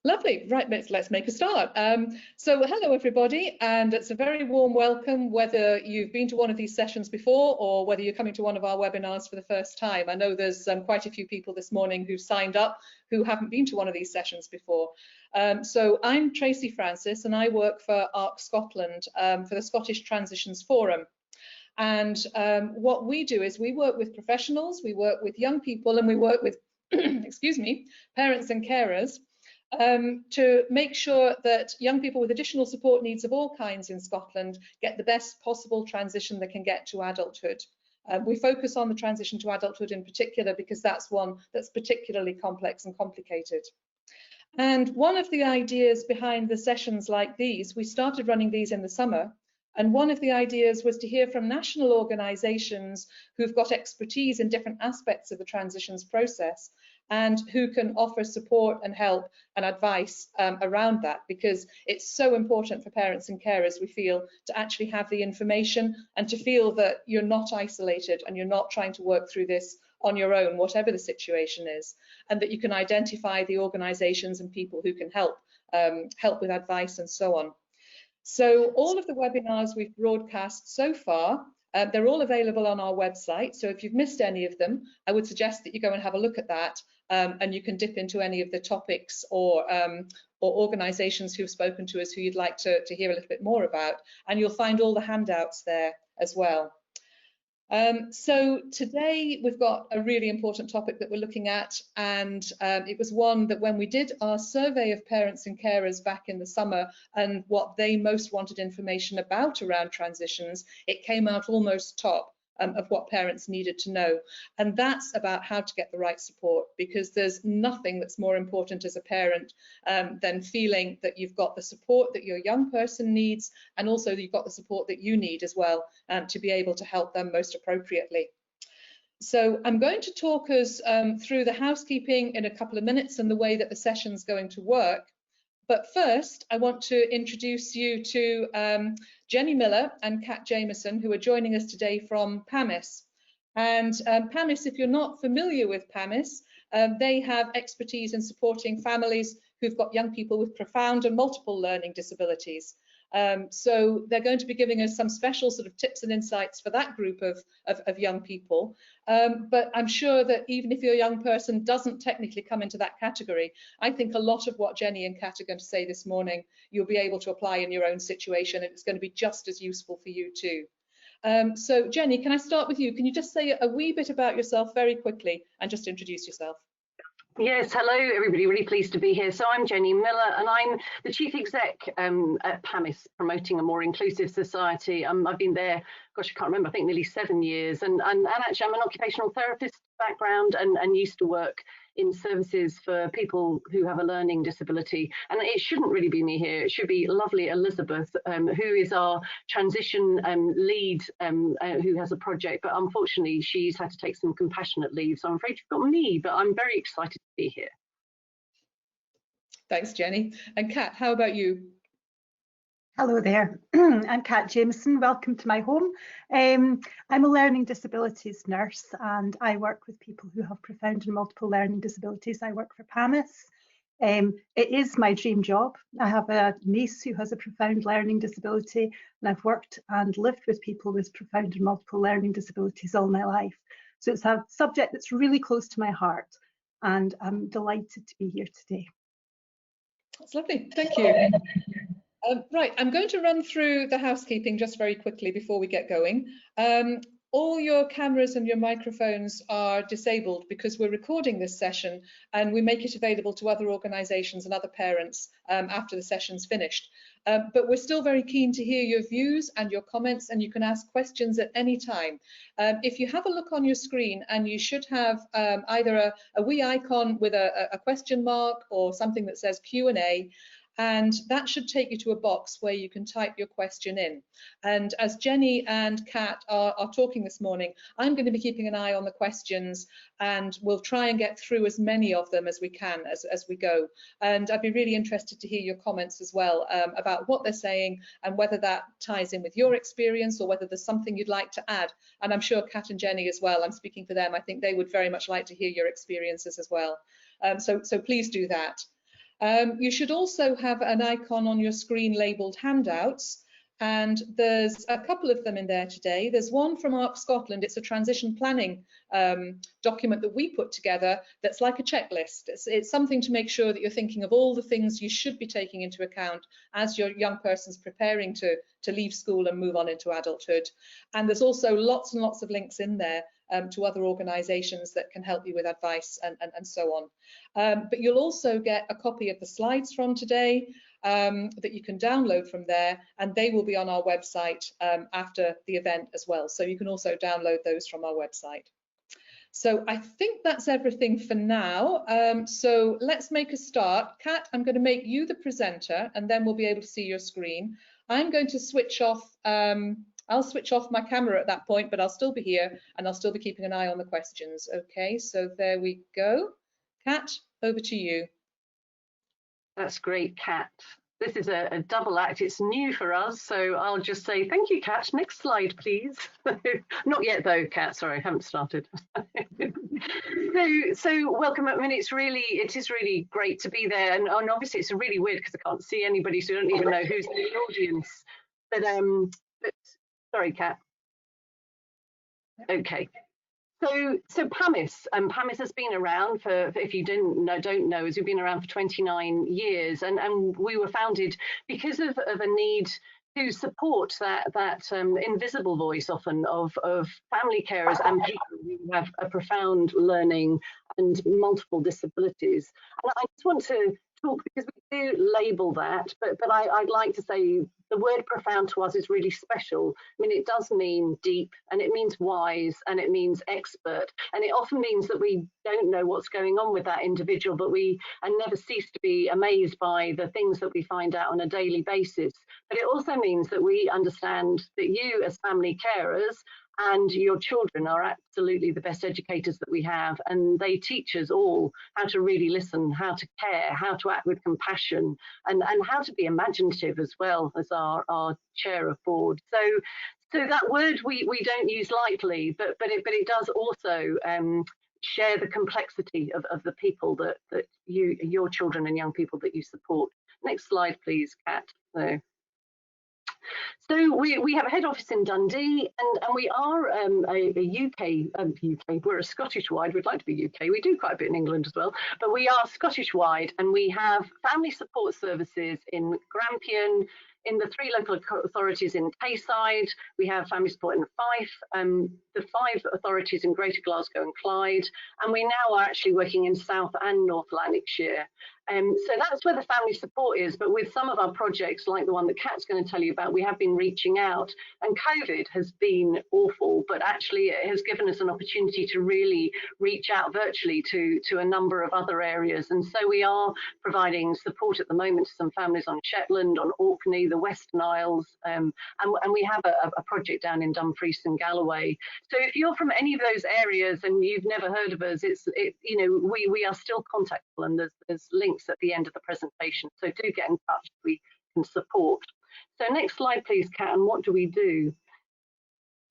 Lovely. Right, let's make a start. So hello everybody, and it's a very warm welcome whether you've been to one of these sessions before or whether you're coming to one of our webinars for the first time. I know there's quite a few people this morning who signed up who haven't been to one of these sessions before. So I'm Tracy Francis and I work for ARC Scotland for the Scottish Transitions Forum. And what we do is we work with professionals, we work with young people, and we work with, excuse me, parents and carers to make sure that young people with additional support needs of all kinds in Scotland get the best possible transition they can get to adulthood. We focus on the transition to adulthood in particular because that's one that's particularly complex and complicated. And one of the ideas behind the sessions like these, we started running these in the summer, and one of the ideas was to hear from national organisations who've got expertise in different aspects of the transitions process and who can offer support and help and advice around that, because it's so important for parents and carers, we feel, to actually have the information and to feel that you're not isolated and you're not trying to work through this on your own, whatever the situation is, and that you can identify the organisations and people who can help with advice and so on. So all of the webinars we've broadcast so far, they're all available on our website. So if you've missed any of them, I would suggest that you go and have a look at that, and you can dip into any of the topics or organisations who've spoken to us who you'd like to hear a little bit more about, and you'll find all the handouts there as well. So today we've got a really important topic that we're looking at, and it was one that when we did our survey of parents and carers back in the summer and what they most wanted information about around transitions, it came out almost top of what parents needed to know, and that's about how to get the right support, because there's nothing that's more important as a parent than feeling that you've got the support that your young person needs, and also you've got the support that you need as well to be able to help them most appropriately. So I'm going to talk us through the housekeeping in a couple of minutes and the way that the session's going to work. But first, I want to introduce you to Jenny Miller and Kat Jameson, who are joining us today from PAMIS. And PAMIS, if you're not familiar with PAMIS, they have expertise in supporting families who've got young people with profound and multiple learning disabilities. So they're going to be giving us some special sort of tips and insights for that group of young people. But I'm sure that even if your young person doesn't technically come into that category, I think a lot of what Jenny and Kat are going to say this morning, you'll be able to apply in your own situation, and it's going to be just as useful for you too. So Jenny, can I start with you? Can you just say a wee bit about yourself very quickly and just introduce yourself? Yes, hello everybody, really pleased to be here. So I'm Jenny Miller and I'm the Chief Exec at PAMIS, Promoting a More Inclusive Society. I've been there, gosh, I can't remember, I think nearly 7 years, and actually I'm an occupational therapist background and used to work in services for people who have a learning disability. And it shouldn't really be me here, it should be lovely Elizabeth, who is our transition lead, who has a project, but unfortunately she's had to take some compassionate leave, so I'm afraid you've got me, but I'm very excited to be here. Thanks, Jenny. And Kat, how about you? Hello there, I'm Kat Jameson. Welcome to my home. I'm a learning disabilities nurse and I work with people who have profound and multiple learning disabilities. I work for PAMIS. It is my dream job. I have a niece who has a profound learning disability, and I've worked and lived with people with profound and multiple learning disabilities all my life. So it's a subject that's really close to my heart, and I'm delighted to be here today. That's lovely, thank you. Right, I'm going to run through the housekeeping just very quickly before we get going. All your cameras and your microphones are disabled because we're recording this session and we make it available to other organisations and other parents after the session's finished. But we're still very keen to hear your views and your comments, and you can ask questions at any time. If you have a look on your screen, and you should have either a wee icon with a question mark or something that says Q&A, and that should take you to a box where you can type your question in. And as Jenny and Kat are talking this morning, I'm going to be keeping an eye on the questions, and we'll try and get through as many of them as we can as we go. And I'd be really interested to hear your comments as well about what they're saying and whether that ties in with your experience or whether there's something you'd like to add. And I'm sure Kat and Jenny as well, I'm speaking for them, I think they would very much like to hear your experiences as well. So please do that. You should also have an icon on your screen labelled handouts, and there's a couple of them in there today. There's one from ARC Scotland. It's a transition planning document that we put together that's like a checklist. It's something to make sure that you're thinking of all the things you should be taking into account as your young person's preparing to leave school and move on into adulthood. And there's also lots and lots of links in there to other organisations that can help you with advice and so on. But you'll also get a copy of the slides from today that you can download from there, and they will be on our website after the event as well. So you can also download those from our website. So I think that's everything for now. So let's make a start. Kat, I'm going to make you the presenter, and then we'll be able to see your screen. I'm going to switch off. I'll switch off my camera at that point, but I'll still be here and I'll still be keeping an eye on the questions. Okay, so there we go. Kat, over to you. That's great, Kat. This is a double act. It's new for us, so I'll just say thank you, Kat. Next slide, please. Not yet, though, Kat. Sorry, I haven't started. So welcome. I mean, it is really great to be there, and obviously it's really weird because I can't see anybody, so I don't even know who's in the audience. But sorry, Kat. Okay. So PAMIS, PAMIS has been around for, if you don't know, we've been around for 29 years, and we were founded because of a need to support that invisible voice often of family carers and people who have a profound learning and multiple disabilities. And I just want to talk, because we do label that, but I'd like to say the word profound to us is really special. I mean, it does mean deep, and it means wise, and it means expert, and it often means that we don't know what's going on with that individual, but we never cease to be amazed by the things that we find out on a daily basis. But it also means that we understand that you as family carers and your children are absolutely the best educators that we have, and they teach us all how to really listen, how to care, how to act with compassion, and how to be imaginative as well, as our chair of board. So that word we don't use lightly, but it does also share the complexity of the people that your children and young people that you support. Next slide, please, Kat. So we have a head office in Dundee, and we are a UK, we're a Scottish wide, we'd like to be UK, we do quite a bit in England as well, but we are Scottish wide, and we have family support services in Grampian, in the 3 local authorities in Tayside. We have family support in Fife, the 5 authorities in Greater Glasgow and Clyde, and we now are actually working in South and North Lanarkshire. So that's where the family support is, but with some of our projects, like the one that Kat's going to tell you about, we have been reaching out, and COVID has been awful, but actually it has given us an opportunity to really reach out virtually to a number of other areas. And so we are providing support at the moment to some families on Shetland, on Orkney, the Western Isles, and we have a project down in Dumfries and Galloway. So if you're from any of those areas and you've never heard of us, we are still contactable, and there's links at the end of the presentation, so do get in touch. We can support. So next slide, please, Kat. And what do we do?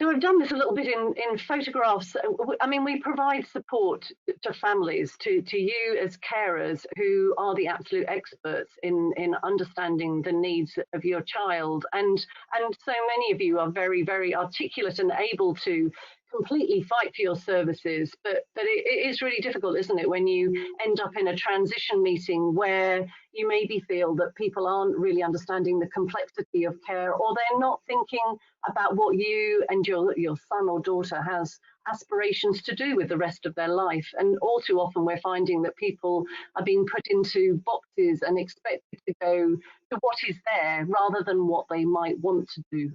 So I've done this a little bit in photographs. I mean, we provide support to families, to you as carers, who are the absolute experts in understanding the needs of your child. And so many of you are very, very articulate and able to completely fight for your services, but it is really difficult, isn't it, when you end up in a transition meeting where you maybe feel that people aren't really understanding the complexity of care, or they're not thinking about what you and your son or daughter has aspirations to do with the rest of their life. And all too often we're finding that people are being put into boxes and expected to go to what is there rather than what they might want to do.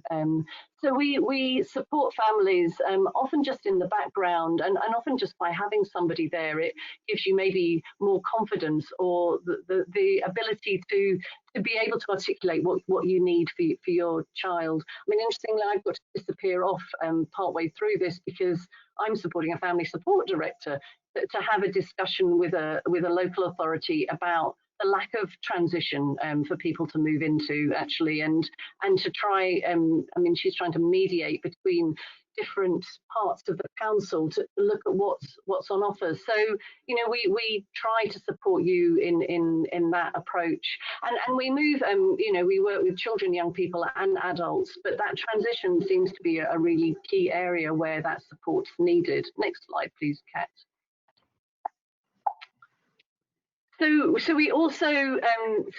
So we support families often just in the background, and often just by having somebody there, it gives you maybe more confidence, or the ability to be able to articulate what you need for your child. I mean, interestingly, I've got to disappear off partway through this because I'm supporting a family support director to have a discussion with a local authority about the lack of transition for people to move into, actually, and to try, I mean, she's trying to mediate between different parts of the council to look at what's on offer. So, you know, we try to support you in that approach, and we move, you know, we work with children, young people and adults, but that transition seems to be a really key area where that support's needed. Next slide, please, Kat. So we also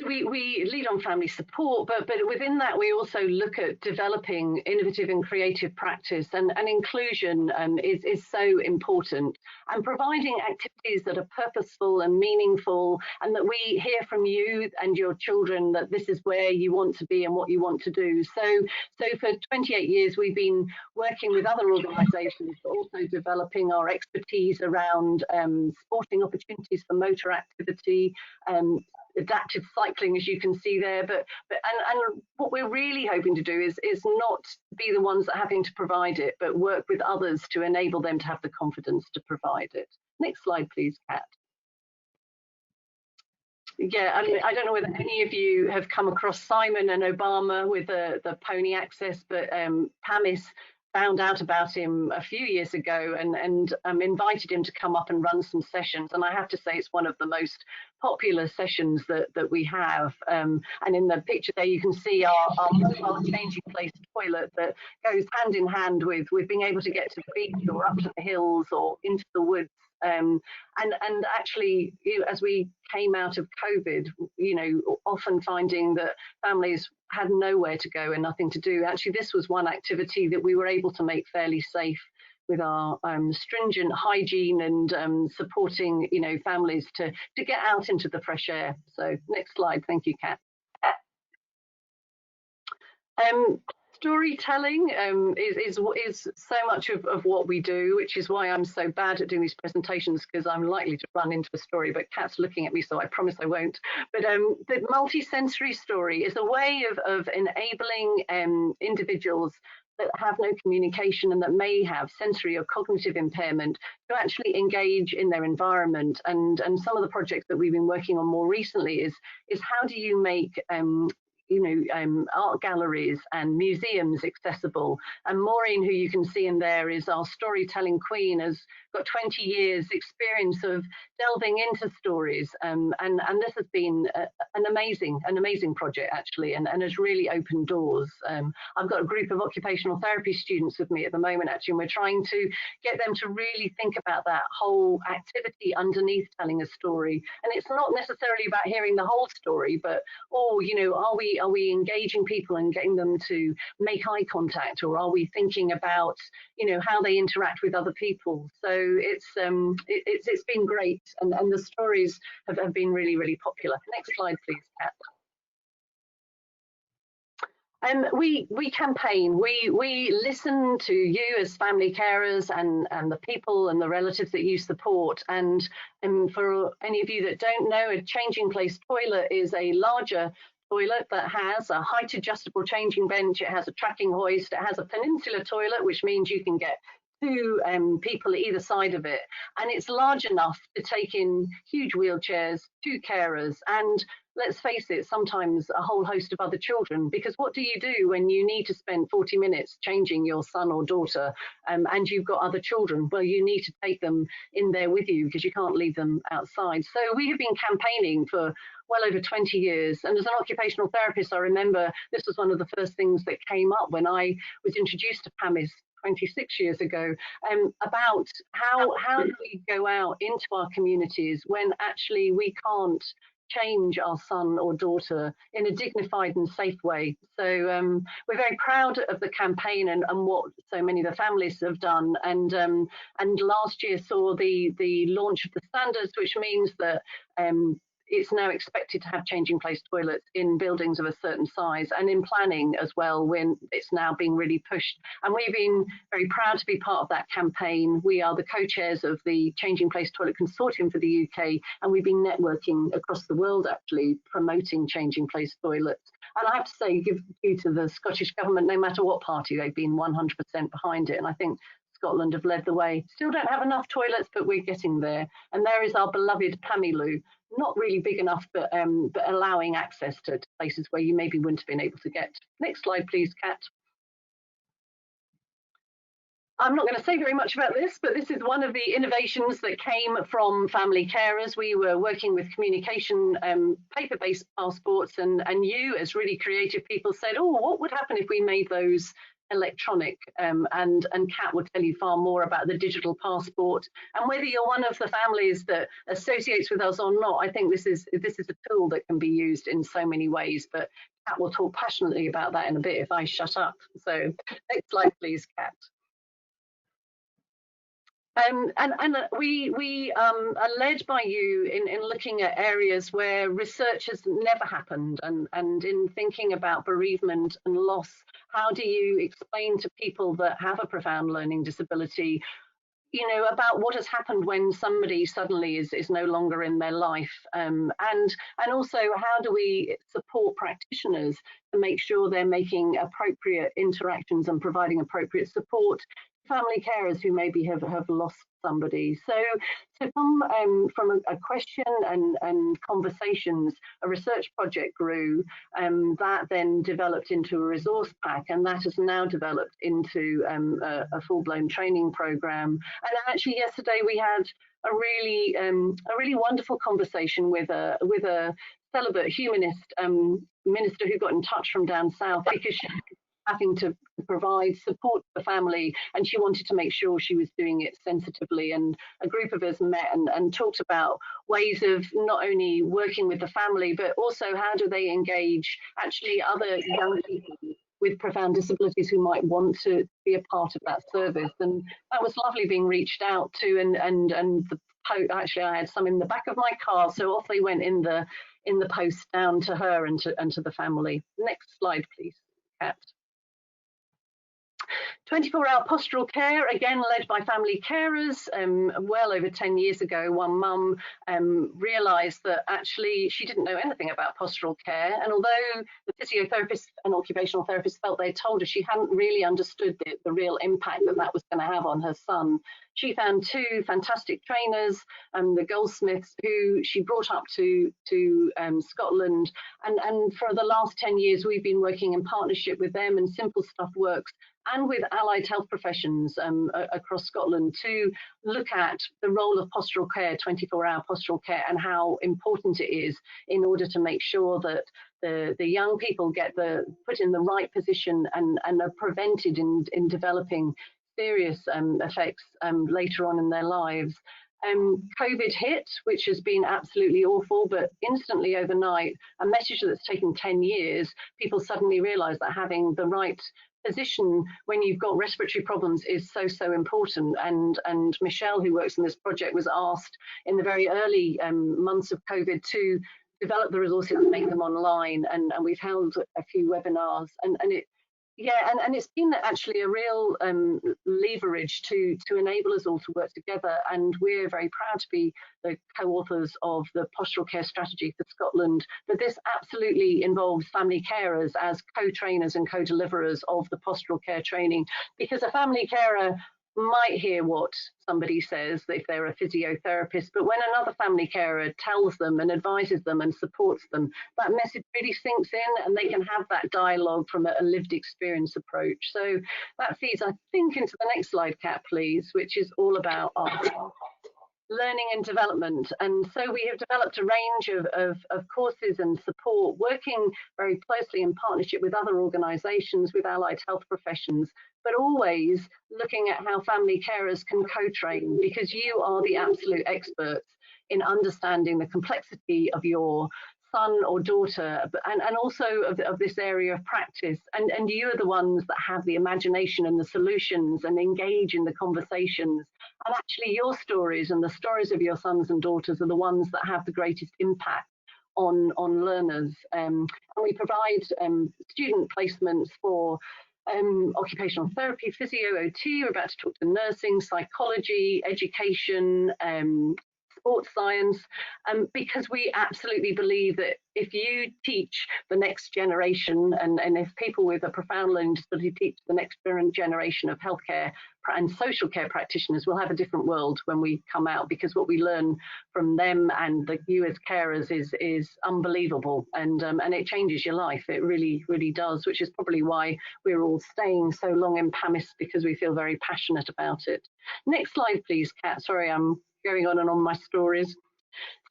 we lead on family support, but within that we also look at developing innovative and creative practice, and inclusion is so important, and providing activities that are purposeful and meaningful, and that we hear from you and your children that this is where you want to be and what you want to do. So for 28 years we've been working with other organisations, but also developing our expertise around sporting opportunities for motor activity, adaptive cycling, as you can see there, but what we're really hoping to do is not be the ones that are having to provide it, but work with others to enable them to have the confidence to provide it. Next slide, please, Kat. Yeah, I don't know whether any of you have come across Simon and Obama with the pony access, but PAMIS found out about him a few years ago and invited him to come up and run some sessions. And I have to say it's one of the most popular sessions that we have. And in the picture there, you can see our mobile changing place toilet that goes hand in hand with being able to get to the beach or up to the hills or into the woods. And actually, you know, as we came out of COVID, you know, often finding that families had nowhere to go and nothing to do. Actually, this was one activity that we were able to make fairly safe with our stringent hygiene and supporting, you know, families to get out into the fresh air. So next slide, thank you, Kat. Storytelling is so much of what we do, which is why I'm so bad at doing these presentations, because I'm likely to run into a story, but Kat's looking at me, so I promise I won't. But the multi-sensory story is a way of enabling individuals that have no communication and that may have sensory or cognitive impairment to actually engage in their environment. And some of the projects that we've been working on more recently is how do you make you know, art galleries and museums accessible. And Maureen, who you can see in there, is our storytelling queen, has got 20 years experience of delving into stories. And this has been an amazing project, actually, and has really opened doors. I've got a group of occupational therapy students with me at the moment, actually, and we're trying to get them to really think about that whole activity underneath telling a story. And it's not necessarily about hearing the whole story, but, oh, you know, are we engaging people and getting them to make eye contact, or are we thinking about, you know, how they interact with other people? So it's been great, and the stories have been really popular. Next slide, please, Kat. We campaign, we listen to you as family carers and the people and the relatives that you support. And for any of you that don't know, a changing place toilet is a larger toilet that has a height adjustable changing bench, it has a tracking hoist, it has a peninsular toilet, which means you can get two people either side of it, and it's large enough to take in huge wheelchairs, two carers, and let's face it, sometimes a whole host of other children, because what do you do when you need to spend 40 minutes changing your son or daughter and you've got other children? Well, you need to take them in there with you because you can't leave them outside. So we have been campaigning for well over 20 years. And as an occupational therapist, I remember this was one of the first things that came up when I was introduced to PAMIS 26 years ago, about how do we go out into our communities when actually we can't change our son or daughter in a dignified and safe way. So we're very proud of the campaign and what so many of the families have done. And last year saw the launch of the standards, which means that it's now expected to have changing place toilets in buildings of a certain size, and in planning as well, when it's now being really pushed. And we've been very proud to be part of that campaign. We are the co-chairs of the Changing Place Toilet Consortium for the UK, and we've been networking across the world, actually, promoting changing place toilets. And I have to say, give due to the Scottish Government, no matter what party, they've been 100% behind it. And I think Scotland have led the way. Still don't have enough toilets, but we're getting there. And there is our beloved Pamiloo, not really big enough, but allowing access to places where you maybe wouldn't have been able to get. Next slide, please, Kat. I'm not going to say very much about this, but this is one of the innovations that came from family carers. We were working with communication paper-based passports, and you, as really creative people, said, oh, what would happen if we made those electronic? And Kat will tell you far more about the digital passport. And whether you're one of the families that associates with us or not, I think this is a tool that can be used in so many ways. But Kat will talk passionately about that in a bit if I shut up. So next slide, please, Kat. And we are led by you in looking at areas where research has never happened, and in thinking about bereavement and loss. How do you explain to people that have a profound learning disability, you know, about what has happened when somebody suddenly is no longer in their life, and also how do we support practitioners to make sure they're making appropriate interactions and providing appropriate support to family carers who maybe have lost somebody. So from a question and conversations, a research project grew, that then developed into a resource pack, and that has now developed into a full-blown training program. And actually yesterday we had a really wonderful conversation with a celibate humanist minister who got in touch from down south because she was having to provide support to the family, and she wanted to make sure she was doing it sensitively. And a group of us met and talked about ways of not only working with the family, but also how do they engage actually other young people with profound disabilities who might want to be a part of that service. And that was lovely being reached out to, and actually I had some in the back of my car, so off they went in the post down to her and to the family. Next slide, please, Kat. 24-hour postural care, again led by family carers. Well over 10 years ago, one mum realised that actually she didn't know anything about postural care, and although the physiotherapist and occupational therapist felt they'd told her, she hadn't really understood the real impact that was going to have on her son. She found two fantastic trainers, the Goldsmiths, who she brought up to Scotland, and for the last 10 years we've been working in partnership with them, and Simple Stuff Works and with allied health professions across Scotland to look at the role of postural care, 24-hour postural care, and how important it is in order to make sure that the young people get put in the right position and are prevented in developing serious effects later on in their lives. COVID hit, which has been absolutely awful, but instantly overnight, a message that's taken 10 years, people suddenly realised that having the right position when you've got respiratory problems is so important. And Michelle, who works in this project, was asked in the very early months of COVID to develop the resources and make them online, and we've held a few webinars, and it's been actually a real leverage to enable us all to work together. And we're very proud to be the co-authors of the postural care strategy for Scotland. But this absolutely involves family carers as co-trainers and co-deliverers of the postural care training, because a family carer might hear what somebody says if they're a physiotherapist, but when another family carer tells them and advises them and supports them, that message really sinks in, and they can have that dialogue from a lived experience approach. So that feeds, I think, into the next slide, Kat, please, which is all about our learning and development. And so we have developed a range of courses and support, working very closely in partnership with other organisations, with allied health professions, but always looking at how family carers can co-train, because you are the absolute experts in understanding the complexity of your son or daughter, and also of this area of practice, and you are the ones that have the imagination and the solutions and engage in the conversations, and actually your stories and the stories of your sons and daughters are the ones that have the greatest impact on learners. And we provide student placements for occupational therapy, physio, OT. We're about to talk to nursing, psychology, education, sports science, because we absolutely believe that if you teach the next generation, and if people with a profound learning disability teach the next generation of healthcare and social care practitioners, we'll have a different world when we come out, because what we learn from them and you as carers is unbelievable, and it changes your life. It really, really does, which is probably why we're all staying so long in PAMIS, because we feel very passionate about it. Next slide, please, Kat. Sorry, I'm going on and on my stories.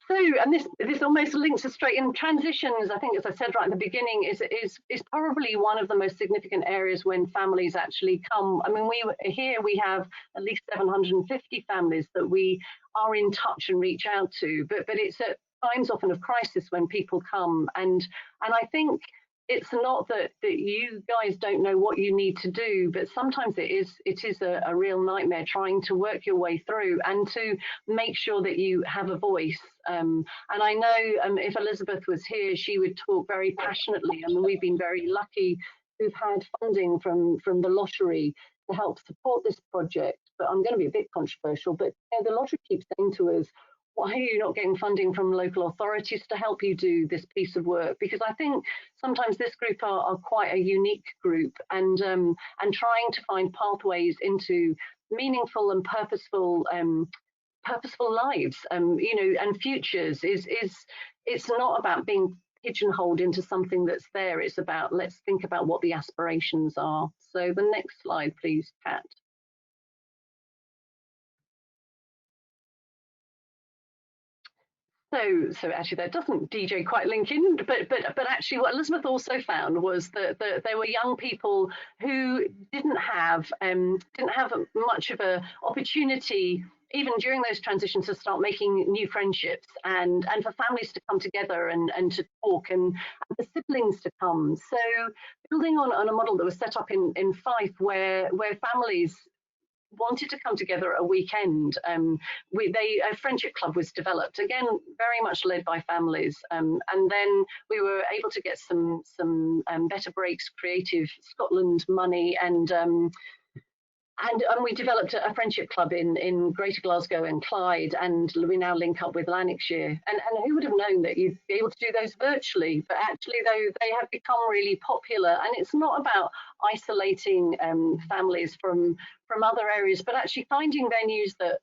So, and this almost links us straight in. Transitions, I think, as I said right at the beginning, is probably one of the most significant areas when families actually come. I mean, we have at least 750 families that we are in touch and reach out to, but it's at times often of crisis when people come, and I think it's not that you guys don't know what you need to do, but sometimes it is a real nightmare trying to work your way through and to make sure that you have a voice. And I know if Elizabeth was here, she would talk very passionately. I mean, we've been very lucky who've had funding from the lottery to help support this project. But I'm going to be a bit controversial, but the lottery keeps saying to us, why are you not getting funding from local authorities to help you do this piece of work? Because I think sometimes this group are quite a unique group, and trying to find pathways into meaningful and purposeful lives, and futures it's not about being pigeonholed into something that's there. It's about, let's think about what the aspirations are. So the next slide, please, Kat. So actually that doesn't DJ quite link in, but actually what Elizabeth also found was that there were young people who didn't have much of a opportunity even during those transitions to start making new friendships, and for families to come together and to talk, and for siblings to come. So building on a model that was set up in Fife, where families wanted to come together at a weekend. A friendship club was developed, again very much led by families, and then we were able to get some Better Breaks Creative Scotland money, and we developed a friendship club in Greater Glasgow and Clyde, and we now link up with Lanarkshire. And who would have known that you'd be able to do those virtually? But actually, though, they have become really popular. And it's not about isolating families from other areas, but actually finding venues that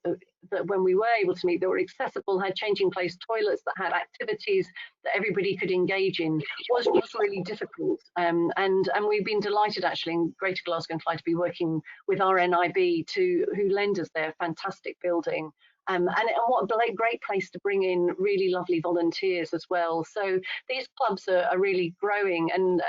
when we were able to meet, that were accessible, had changing place toilets, that had activities that everybody could engage in, was really difficult. And we've been delighted actually in Greater Glasgow and Clyde to be working with our NIB who lend us their fantastic building. And what a great place to bring in really lovely volunteers as well. So these clubs are really growing, and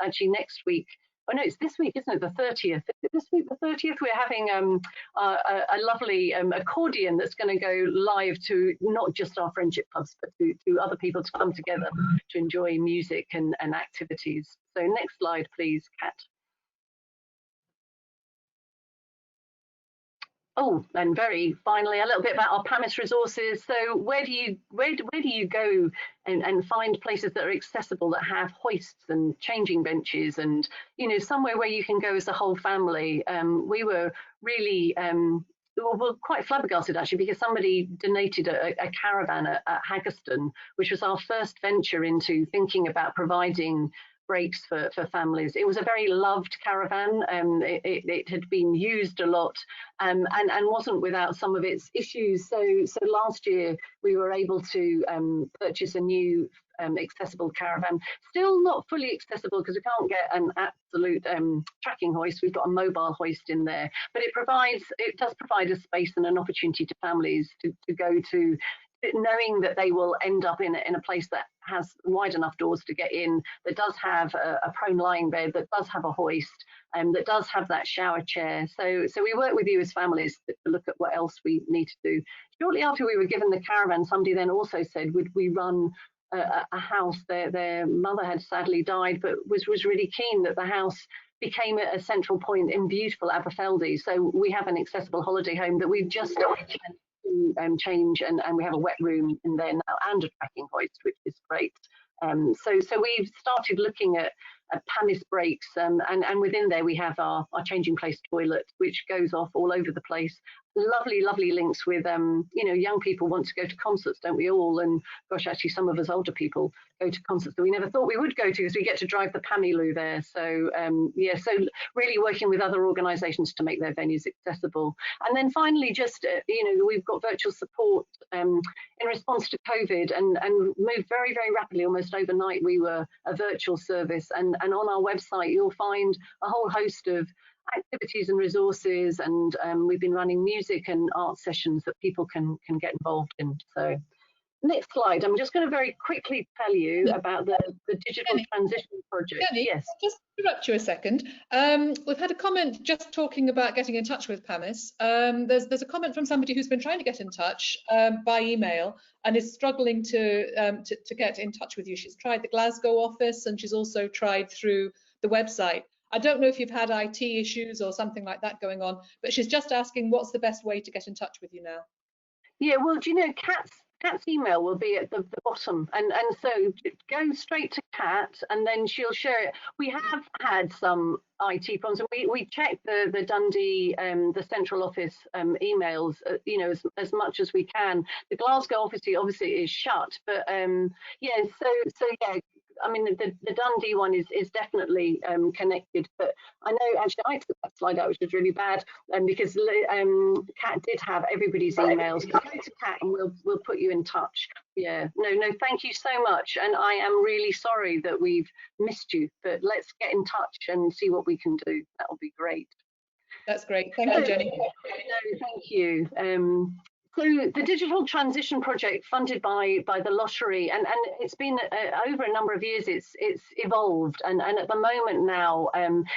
actually next week, oh no, it's this week, isn't it? The 30th. This week, the 30th, we're having a lovely accordion that's going to go live to not just our friendship clubs, but to other people to come together to enjoy music and activities. So next slide, please, Kat. Oh, and very finally, a little bit about our PAMIS resources. So where do you go and find places that are accessible, that have hoists and changing benches, and somewhere where you can go as a whole family? We were really we're quite flabbergasted actually, because somebody donated a caravan at Haggerston, which was our first venture into thinking about providing breaks for families. It was a very loved caravan. It had been used a lot, and wasn't without some of its issues. So last year we were able to purchase a new accessible caravan. Still not fully accessible because we can't get an absolute tracking hoist. We've got a mobile hoist in there, but it does provide a space and an opportunity to families to go to, knowing that they will end up in a place that has wide enough doors to get in, that does have a prone lying bed, that does have a hoist, and that does have that shower chair. So we work with you as families to look at what else we need to do. Shortly after we were given the caravan, somebody then also said, would we run a house? Their mother had sadly died, but was really keen that the house became a central point in beautiful Aberfeldy. So we have an accessible holiday home that we've just change, and we have a wet room in there now and a tracking hoist, which is great. So we've started looking at PAMIS breaks, and within there we have our changing place toilet, which goes off all over the place, lovely links with, you know, young people want to go to concerts, don't we all? And gosh, actually, some of us older people go to concerts that we never thought we would go to, because we get to drive the Pamiloo there. So yeah, so really working with other organisations to make their venues accessible. And then finally, just you know, we've got virtual support in response to COVID, and moved very rapidly. Almost overnight, we were a virtual service, and on our website you'll find a whole host of activities and resources, and we've been running music and art sessions that people can get involved in. So next slide, I'm just going to very quickly tell you about the digital transition project. Jenny, yes, just interrupt you a second. We've had a comment just talking about getting in touch with PAMIS. There's a comment from somebody who's been trying to get in touch by email and is struggling to get in touch with you. She's tried the Glasgow office, and she's also tried through the website. I don't know if you've had IT issues or something like that going on, but she's just asking what's the best way to get in touch with you now. Yeah, well, do you know, Kat's email will be at the bottom, and so go straight to Kat, and then she'll share it. We have had some IT problems, and we checked the Dundee, the central office emails, you know, as much as we can. The Glasgow office obviously is shut, but yeah, so yeah. I mean, the Dundee one is definitely connected, but I know actually I took that slide out, which was really bad, because Kat did have everybody's emails. Go to Kat and we'll put you in touch. Yeah, no, thank you so much, and I am really sorry that we've missed you, but let's get in touch and see what we can do. That'll be great. That's great. Thank you, Jenny. No, thank you. So the digital transition project funded by the lottery, and it's been over a number of years, it's evolved, and at the moment now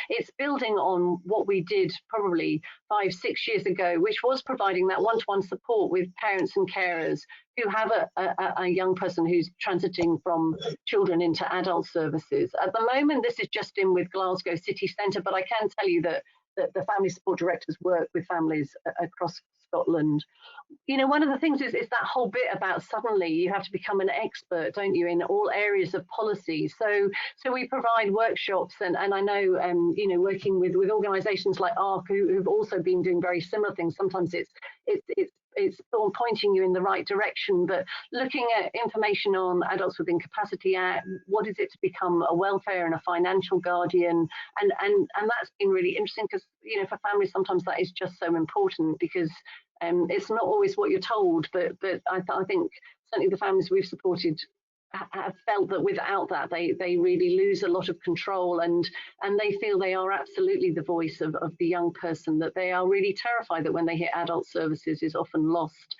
it's building on what we did probably 5-6 years ago, which was providing that one-to-one support with parents and carers who have a young person who's transiting from children into adult services. At the moment, this is just in with Glasgow City Centre, but I can tell you that the family support directors work with families across Scotland. You know, one of the things is that whole bit about suddenly you have to become an expert, don't you, in all areas of policy. So we provide workshops, and I know, you know, working with organisations like ARC who've also been doing very similar things. Sometimes it's pointing you in the right direction, but looking at information on Adults with Incapacity Act, what is it to become a welfare and a financial guardian, and that's been really interesting, because, you know, for families sometimes that is just so important, because it's not always what you're told, but I think certainly the families we've supported have felt that without that they really lose a lot of control, and they feel they are absolutely the voice of the young person, that they are really terrified that when they hit adult services is often lost.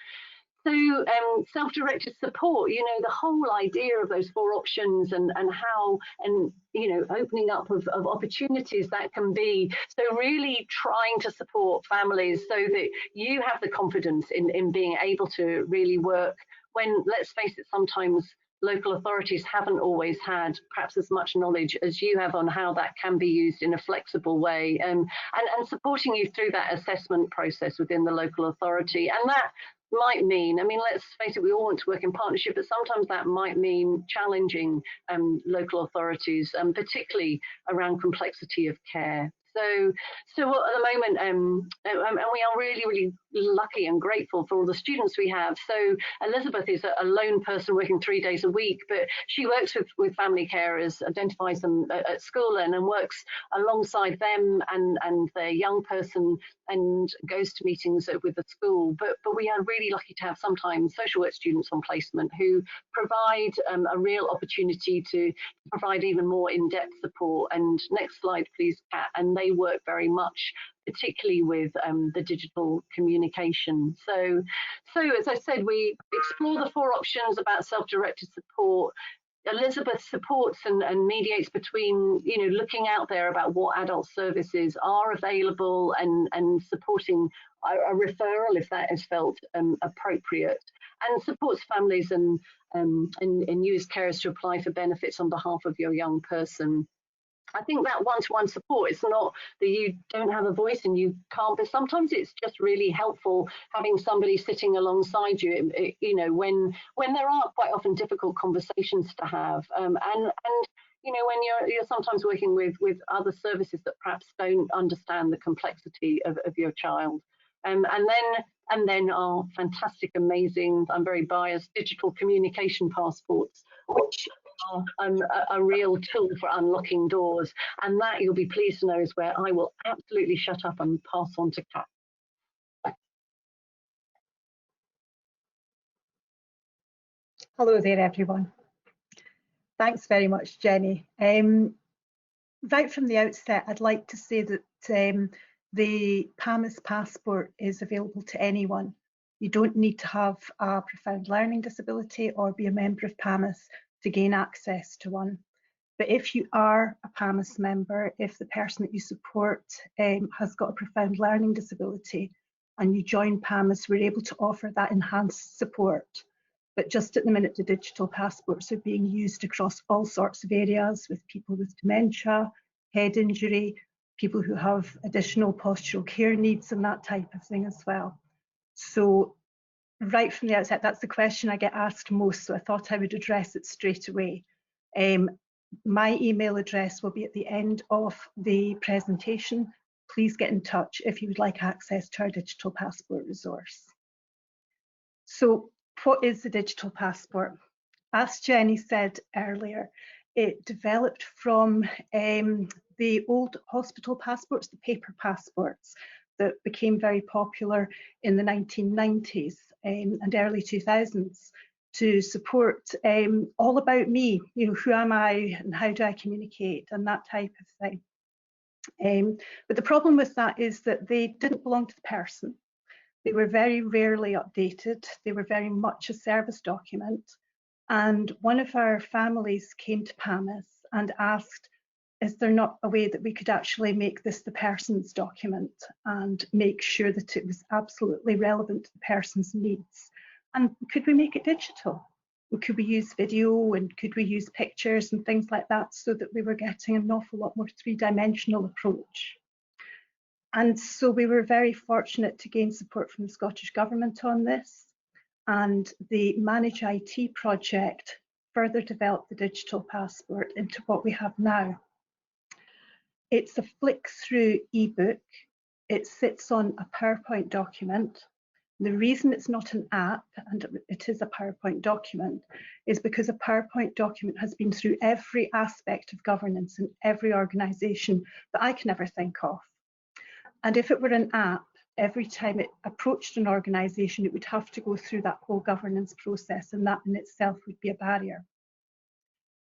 So self-directed support, you know, the whole idea of those 4 options and how, and, you know, opening up of opportunities that can be. So really trying to support families so that you have the confidence in being able to really work when, let's face it, sometimes local authorities haven't always had perhaps as much knowledge as you have on how that can be used in a flexible way, and supporting you through that assessment process within the local authority. And that might mean, I mean, let's face it, we all want to work in partnership, but sometimes that might mean challenging local authorities, particularly around complexity of care. So at the moment, and we are really lucky and grateful for all the students we have. So Elizabeth is a lone person working 3 days a week, but she works with family carers, identifies them at school, and works alongside them and their young person, and goes to meetings with the school. But we are really lucky to have sometimes social work students on placement who provide a real opportunity to provide even more in-depth support. And next slide, please, Kat. And they work very much, particularly with the digital communication. So as I said, we explore the 4 options about self-directed support. Elizabeth supports and mediates between, you know, looking out there about what adult services are available, and supporting a referral if that is felt appropriate, and supports families and you as carers to apply for benefits on behalf of your young person. I think that one-to-one support, it's not that you don't have a voice and you can't, but sometimes it's just really helpful having somebody sitting alongside you, you know, when there are quite often difficult conversations to have, and you know, when you're sometimes working with other services that perhaps don't understand the complexity of your child. And then our fantastic, amazing, I'm very biased, digital communication passports, which are a real tool for unlocking doors. And that, you'll be pleased to know, is where I will absolutely shut up and pass on to Kat. Hello there, everyone. Thanks very much, Jenny. Right from the outset, I'd like to say that the PAMIS passport is available to anyone. You don't need to have a profound learning disability or be a member of PAMIS to gain access to one. But if you are a PAMIS member, if the person that you support has got a profound learning disability and you join PAMIS, we're able to offer that enhanced support. But just at the minute, the digital passports are being used across all sorts of areas with people with dementia, head injury, people who have additional postural care needs and that type of thing as well. So right from the outset, that's the question I get asked most, so I thought I would address it straight away. My email address will be at the end of the presentation. Please get in touch if you would like access to our digital passport resource. So what is the digital passport? As Jenny said earlier, it developed from the old hospital passports, the paper passports that became very popular in the 1990s and early 2000s to support all about me, you know, who am I and how do I communicate and that type of thing. But the problem with that is that they didn't belong to the person. They were very rarely updated. They were very much a service document. And one of our families came to PAMIS and asked, is there not a way that we could actually make this the person's document and make sure that it was absolutely relevant to the person's needs? And could we make it digital? Could we use video and could we use pictures and things like that so that we were getting an awful lot more three-dimensional approach? And so we were very fortunate to gain support from the Scottish Government on this, and the Manage IT project further developed the digital passport into what we have now. It's a flick-through ebook. It sits on a PowerPoint document. The reason it's not an app and it is a PowerPoint document is because a PowerPoint document has been through every aspect of governance in every organisation that I can ever think of. And if it were an app, every time it approached an organisation, it would have to go through that whole governance process, and that in itself would be a barrier.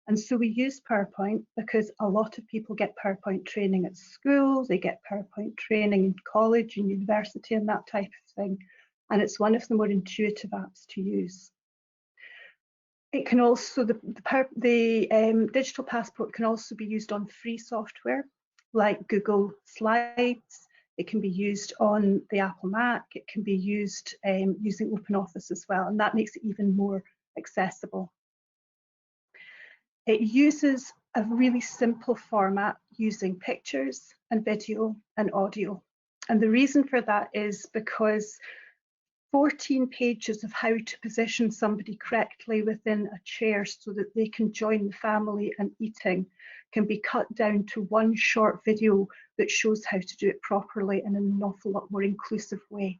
And so we use PowerPoint because a lot of people get PowerPoint training at school, they get PowerPoint training in college and university and that type of thing. And it's one of the more intuitive apps to use. It can also, the digital passport can also be used on free software like Google Slides. It can be used on the Apple Mac. It can be used using OpenOffice as well, and that makes it even more accessible. It uses a really simple format using pictures and video and audio. And the reason for that is because 14 pages of how to position somebody correctly within a chair so that they can join the family and eating can be cut down to one short video that shows how to do it properly in an awful lot more inclusive way.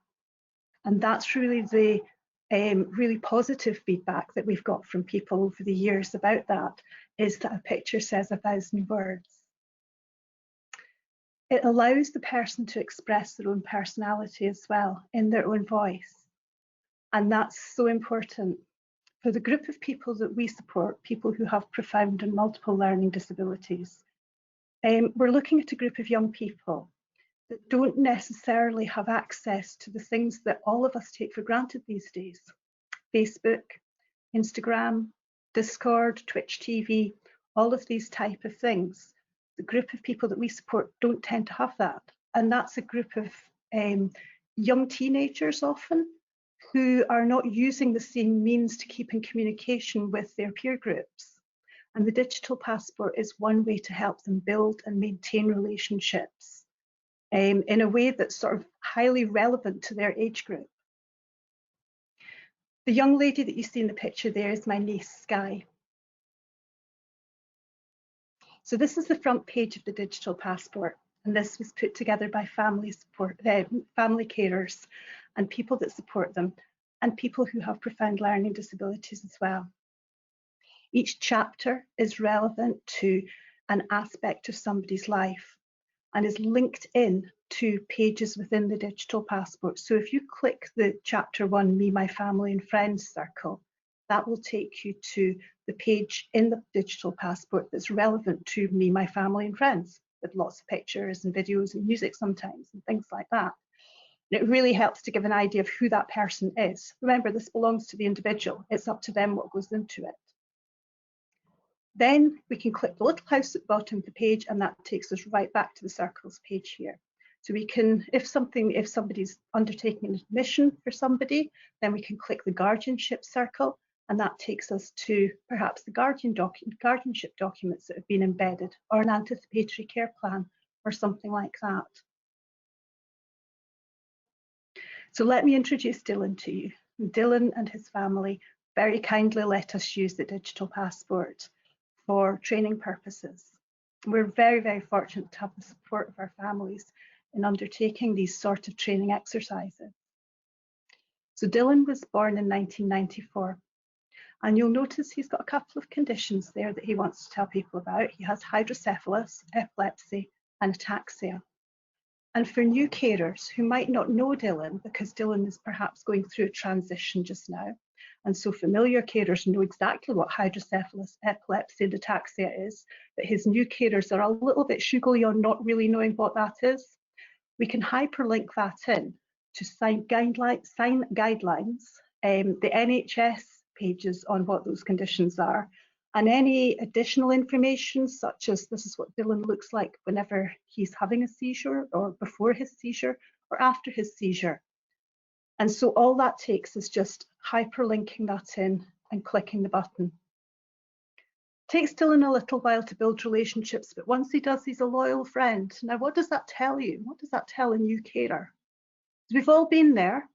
And that's really the really positive feedback that we've got from people over the years about that, is that a picture says 1,000 words. It allows the person to express their own personality as well in their own voice. And that's so important. For the group of people that we support, people who have profound and multiple learning disabilities, we're looking at a group of young people that don't necessarily have access to the things that all of us take for granted these days. Facebook, Instagram, Discord, Twitch TV, all of these type of things. The group of people that we support don't tend to have that. And that's a group of young teenagers often who are not using the same means to keep in communication with their peer groups. And the digital passport is one way to help them build and maintain relationships in a way that's sort of highly relevant to their age group. The young lady that you see in the picture there is my niece, Sky. So this is the front page of the digital passport. and this was put together by family carers and people that support them, and people who have profound learning disabilities as well. Each chapter is relevant to an aspect of somebody's life and is linked in to pages within the digital passport. So if you click the chapter 1, Me, My Family and Friends circle, that will take you to the page in the digital passport that's relevant to Me, My Family and Friends, with lots of pictures and videos and music sometimes and things like that. And it really helps to give an idea of who that person is. Remember, this belongs to the individual. It's up to them what goes into it. Then we can click the little house at the bottom of the page, and that takes us right back to the circles page here. So we can, if somebody's undertaking an admission for somebody, then we can click the guardianship circle, and that takes us to perhaps the guardianship documents that have been embedded, or an anticipatory care plan, or something like that. So let me introduce Dylan to you. Dylan and his family very kindly let us use the digital passport for training purposes. We're very, very fortunate to have the support of our families in undertaking these sort of training exercises. So Dylan was born in 1994, and you'll notice he's got a couple of conditions there that he wants to tell people about. He has hydrocephalus, epilepsy, and ataxia. And for new carers who might not know Dylan, because Dylan is perhaps going through a transition just now, and so familiar carers know exactly what hydrocephalus, epilepsy and ataxia is, but his new carers are a little bit sugary on not really knowing what that is. We can hyperlink that in to sign guidelines, the NHS pages on what those conditions are, and any additional information, such as this is what Dylan looks like whenever he's having a seizure, or before his seizure, or after his seizure. And so all that takes is just hyperlinking that in and clicking the button. It takes Dylan a little while to build relationships, but once he does, he's a loyal friend. Now, what does that tell you? What does that tell a new carer? We've all been there,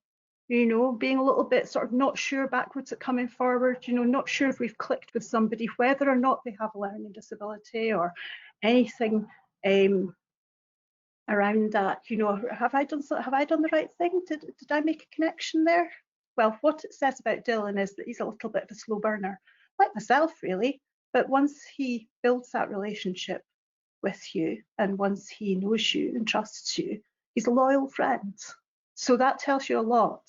you know, being a little bit sort of not sure backwards at coming forward, you know, not sure if we've clicked with somebody, whether or not they have a learning disability or anything around that. You know, have I done the right thing? Did I make a connection there? Well, what it says about Dylan is that he's a little bit of a slow burner, like myself really, but once he builds that relationship with you, and once he knows you and trusts you, he's a loyal friend. So that tells you a lot.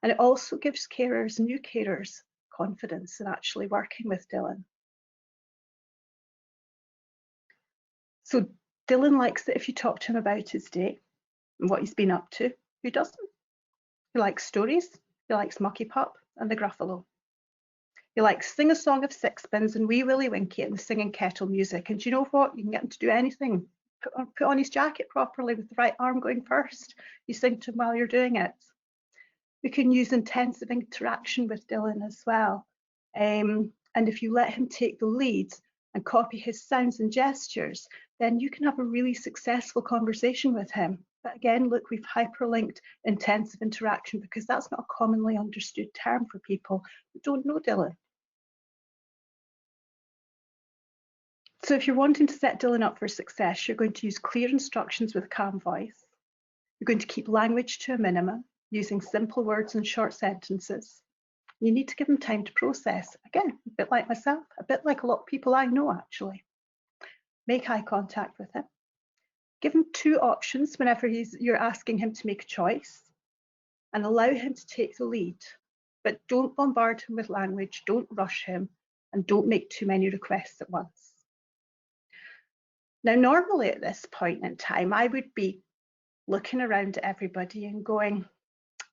And it also gives carers, new carers, confidence in actually working with Dylan. So Dylan likes it if you talk to him about his day and what he's been up to. Who doesn't? He likes stories, he likes Mucky Pup and the Gruffalo. He likes Sing a Song of Sixpence and Wee Willie Winkie and the Singing Kettle music. And do you know what? You can get him to do anything. Put on his jacket properly with the right arm going first. You sing to him while you're doing it. We can use intensive interaction with Dylan as well. And if you let him take the lead and copy his sounds and gestures, then you can have a really successful conversation with him. But again, look, we've hyperlinked intensive interaction because that's not a commonly understood term for people who don't know Dylan. So if you're wanting to set Dylan up for success, you're going to use clear instructions with calm voice. You're going to keep language to a minimum, using simple words and short sentences. You need to give him time to process. Again, a bit like myself, a bit like a lot of people I know actually. Make eye contact with him. Give him two options whenever you're asking him to make a choice, and allow him to take the lead. But don't bombard him with language, don't rush him, and don't make too many requests at once. Now, normally at this point in time, I would be looking around at everybody and going,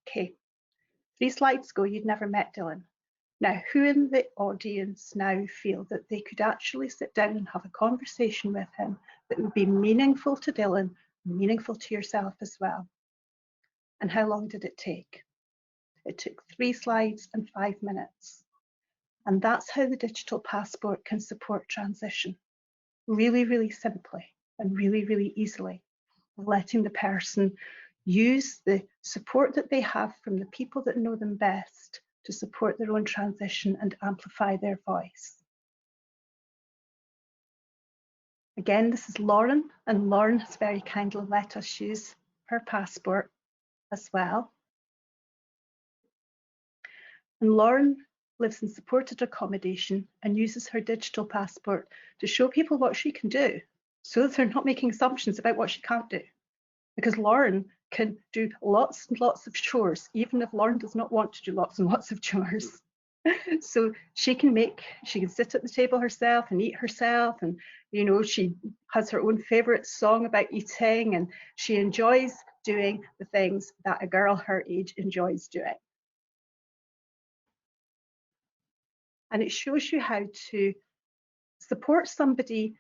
okay, 3 slides ago, you'd never met Dylan. Now, who in the audience now feel that they could actually sit down and have a conversation with him that would be meaningful to Dylan, meaningful to yourself as well? And how long did it take? It took 3 slides and 5 minutes. And that's how the digital passport can support transition. Really, really simply and really, really easily, letting the person use the support that they have from the people that know them best to support their own transition and amplify their voice. Again, this is Lauren, and Lauren has very kindly let us use her passport as well. And Lauren lives in supported accommodation and uses her digital passport to show people what she can do, so that they're not making assumptions about what she can't do. Because Lauren can do lots and lots of chores, even if Lauren does not want to do lots and lots of chores. So she can sit at the table herself and eat herself, and she has her own favorite song about eating, and she enjoys doing the things that a girl her age enjoys doing. And it shows you how to support somebody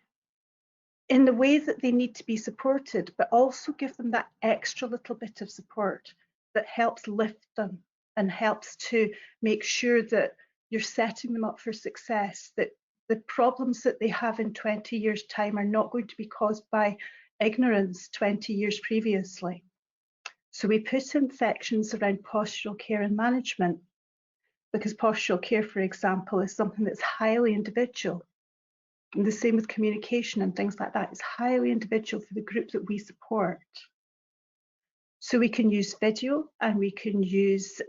in the way that they need to be supported, but also give them that extra little bit of support that helps lift them and helps to make sure that you're setting them up for success, that the problems that they have in 20 years' time are not going to be caused by ignorance 20 years previously. So we put in sections around postural care and management, because postural care, for example, is something that's highly individual. And the same with communication and things like that. It's highly individual for the group that we support. So we can use video, and we can use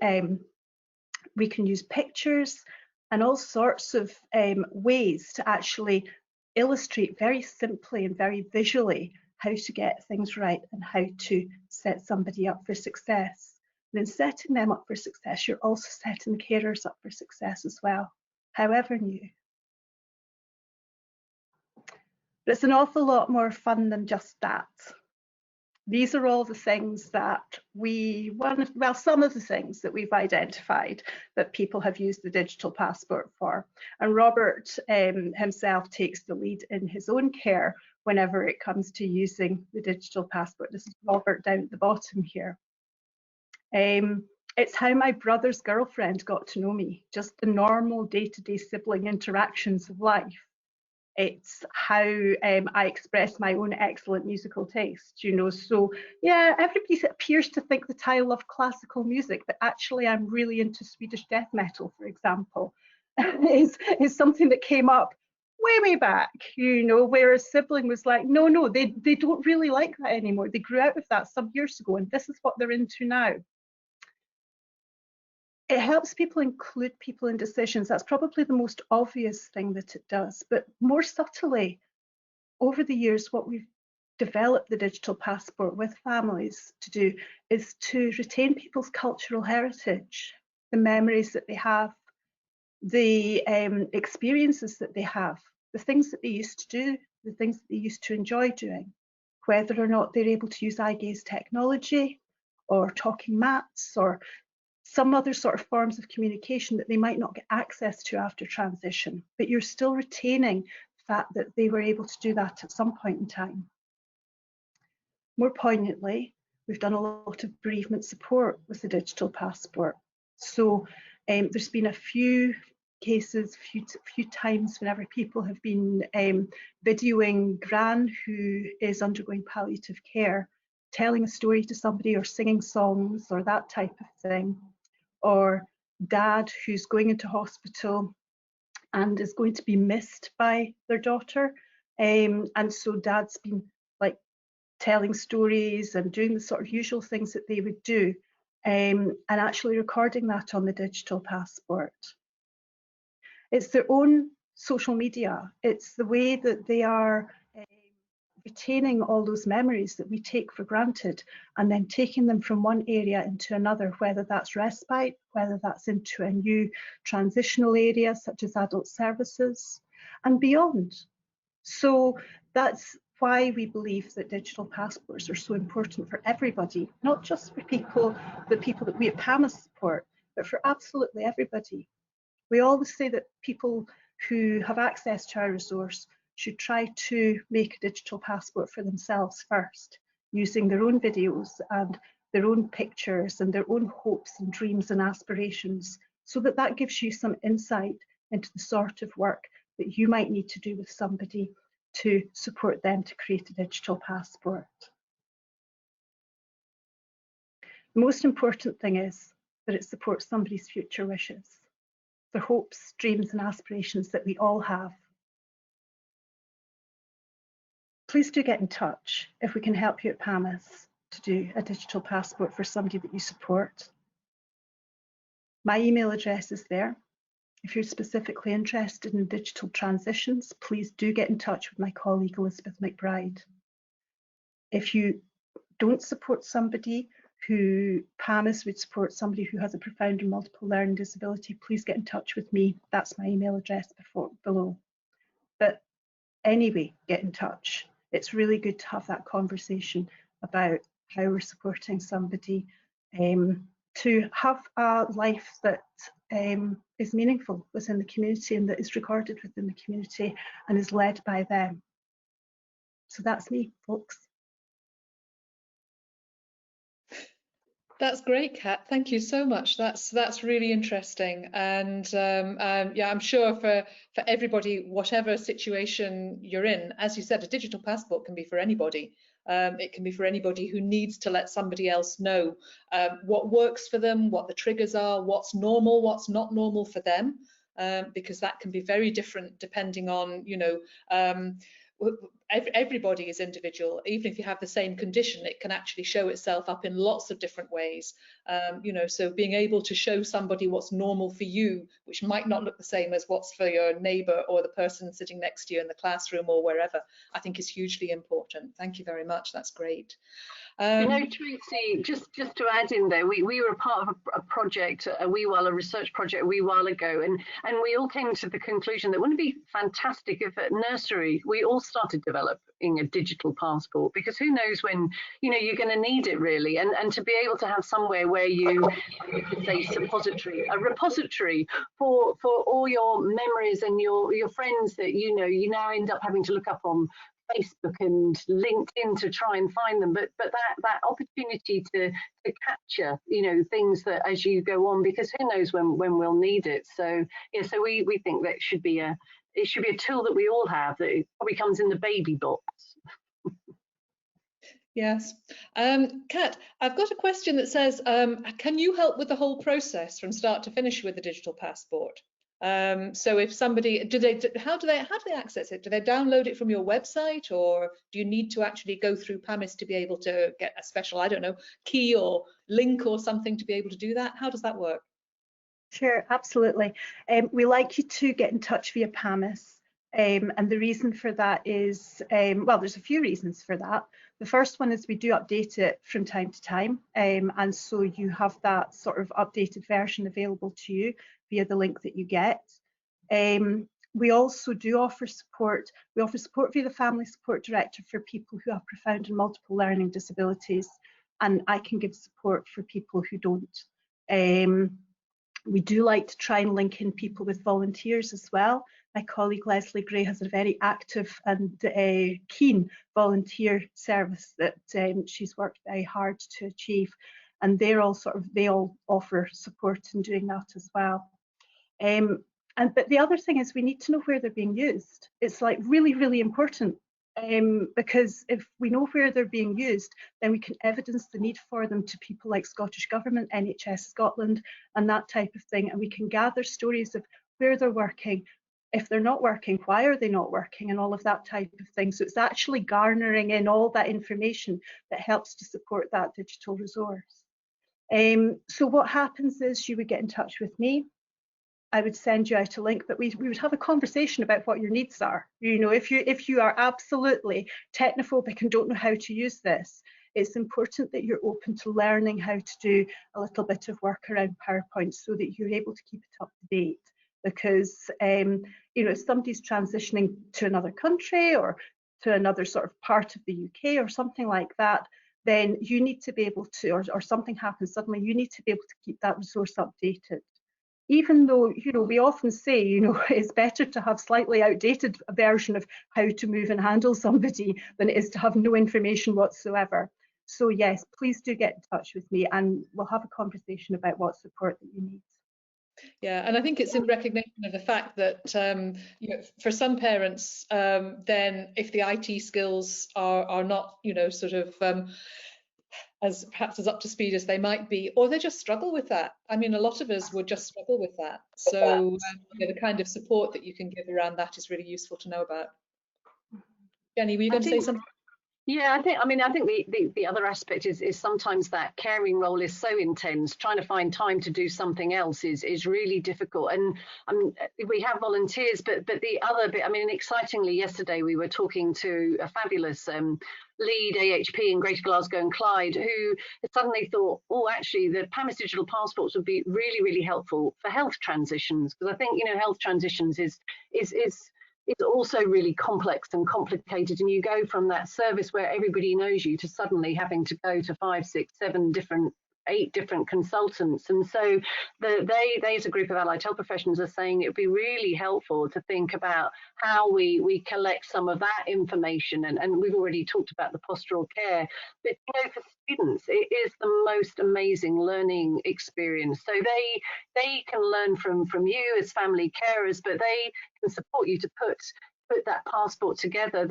pictures and all sorts of ways to actually illustrate very simply and very visually how to get things right and how to set somebody up for success. And in setting them up for success, you're also setting the carers up for success as well, however new. But it's an awful lot more fun than just that. These are all the things that some of the things that we've identified that people have used the digital passport for. And Robert himself takes the lead in his own care whenever it comes to using the digital passport. This is Robert down at the bottom here. It's how my brother's girlfriend got to know me, just the normal day-to-day sibling interactions of life. It's how I express my own excellent musical taste, So yeah, everybody appears to think that I love classical music, but actually I'm really into Swedish death metal, for example, is something that came up way back, where a sibling was like, no, they don't really like that anymore. They grew out of that some years ago, and this is what they're into now. It helps people include people in decisions. That's probably the most obvious thing that it does. But more subtly, over the years, what we've developed the digital passport with families to do is to retain people's cultural heritage, the memories that they have, the experiences that they have, the things that they used to do, the things that they used to enjoy doing, whether or not they're able to use eye gaze technology or talking mats or some other sort of forms of communication that they might not get access to after transition, but you're still retaining the fact that they were able to do that at some point in time. More poignantly, we've done a lot of bereavement support with the digital passport. So there's been a few cases, few times whenever people have been videoing Gran, who is undergoing palliative care, telling a story to somebody or singing songs or that type of thing. Or dad who's going into hospital and is going to be missed by their daughter. And so dad's been like telling stories and doing the sort of usual things that they would do, and actually recording that on the digital passport. It's their own social media. It's the way that they are retaining all those memories that we take for granted and then taking them from one area into another, whether that's respite, whether that's into a new transitional area such as adult services and beyond. So that's why we believe that digital passports are so important for everybody, not just for the people that we at PAMIS support, but for absolutely everybody. We always say that people who have access to our resource should try to make a digital passport for themselves first, using their own videos and their own pictures and their own hopes and dreams and aspirations, so that that gives you some insight into the sort of work that you might need to do with somebody to support them to create a digital passport. The most important thing is that it supports somebody's future wishes, their hopes, dreams and aspirations that we all have. please do get in touch if we can help you at PAMIS to do a digital passport for somebody that you support. My email address is there. If you're specifically interested in digital transitions, please do get in touch with my colleague Elizabeth McBride. If you don't support somebody who PAMIS would support, somebody who has a profound and multiple learning disability, please get in touch with me. That's my email address below. But anyway, get in touch. It's really good to have that conversation about how we're supporting somebody to have a life that is meaningful within the community and that is recorded within the community and is led by them. So that's me, folks. That's great, Kat. Thank you so much. That's really interesting, and yeah, I'm sure for everybody, whatever situation you're in, as you said, a digital passport can be for anybody. It can be for anybody who needs to let somebody else know what works for them, what the triggers are, what's normal, what's not normal for them, because that can be very different depending on, you know, everybody is individual. Even if you have the same condition, it can actually show itself up in lots of different ways. You know, so being able to show somebody what's normal for you, which might not look the same as what's for your neighbour or the person sitting next to you in the classroom or wherever, I think is hugely important. Thank you very much. That's great. You know, Tracy, just to add in there, we were a part of a project, a research project a wee while ago, and we all came to the conclusion that wouldn't it be fantastic if at nursery we all started developing a digital passport, because who knows when, you know, you're going to need it really, and to be able to have somewhere where you could say a repository for all your memories and your friends that you know you now end up having to look up on Facebook and LinkedIn to try and find them, but that opportunity to capture, you know, things that as you go on, because who knows when we'll need it. So yeah, so we think that it should be a tool that we all have, that it probably comes in the baby box. Yes. Kat, I've got a question that says, can you help with the whole process from start to finish with the digital passport? So if somebody, how do they access it? Do they download it from your website, or do you need to actually go through PAMIS to be able to get a special, I don't know, key or link or something to be able to do that? How does that work? Sure, absolutely. We like you to get in touch via PAMIS. And the reason for that is, well, there's a few reasons for that. The first one is we do update it from time to time. And so you have that sort of updated version available to you via the link that you get. We also do offer support. We offer support via the Family Support Director for people who have profound and multiple learning disabilities. And I can give support for people who don't. We do like to try and link in people with volunteers as well. My colleague Leslie Gray has a very active and keen volunteer service that she's worked very hard to achieve, and they all offer support in doing that as well. But the other thing is we need to know where they're being used. It's like really important. Because if we know where they're being used, then we can evidence the need for them to people like Scottish Government, NHS Scotland, and that type of thing. And we can gather stories of where they're working. If they're not working, why are they not working, and all of that type of thing. So it's actually garnering in all that information that helps to support that digital resource. So what happens is you would get in touch with me. I would send you out a link, but we would have a conversation about what your needs are. You know, if you are absolutely technophobic and don't know how to use this, it's important that you're open to learning how to do a little bit of work around PowerPoint so that you're able to keep it up to date. Because you know, if somebody's transitioning to another country or to another sort of part of the UK or something like that, then you need to be able to, or something happens suddenly, you need to be able to keep that resource updated. Even though, you know, we often say, you know, it's better to have slightly outdated version of how to move and handle somebody than it is to have no information whatsoever. So yes, please do get in touch with me and we'll have a conversation about what support that you need. Yeah, and I think it's in recognition of the fact that you know, for some parents, then if the IT skills are not, you know, sort of as perhaps as up to speed as they might be, or they just struggle with that. I mean, a lot of us would just struggle with that. So you know, the kind of support that you can give around that is really useful to know about. Jenny, were you going to say something? Yeah, I think the other aspect is sometimes that caring role is so intense. Trying to find time to do something else is really difficult. And we have volunteers, but the other bit, I mean, excitingly, yesterday we were talking to a fabulous lead AHP in Greater Glasgow and Clyde, who suddenly thought, oh, actually, the PAMIS digital passports would be really, really helpful for health transitions, because I think, you know, health transitions is it's also really complex and complicated, and you go from that service where everybody knows you to suddenly having to go to 5, 6, 7 different 8 different consultants. And so they as a group of allied health professionals are saying it would be really helpful to think about how we collect some of that information. And we've already talked about the postural care, but you know, for students, it is the most amazing learning experience. So they can learn from you as family carers, but they can support you to put that passport together.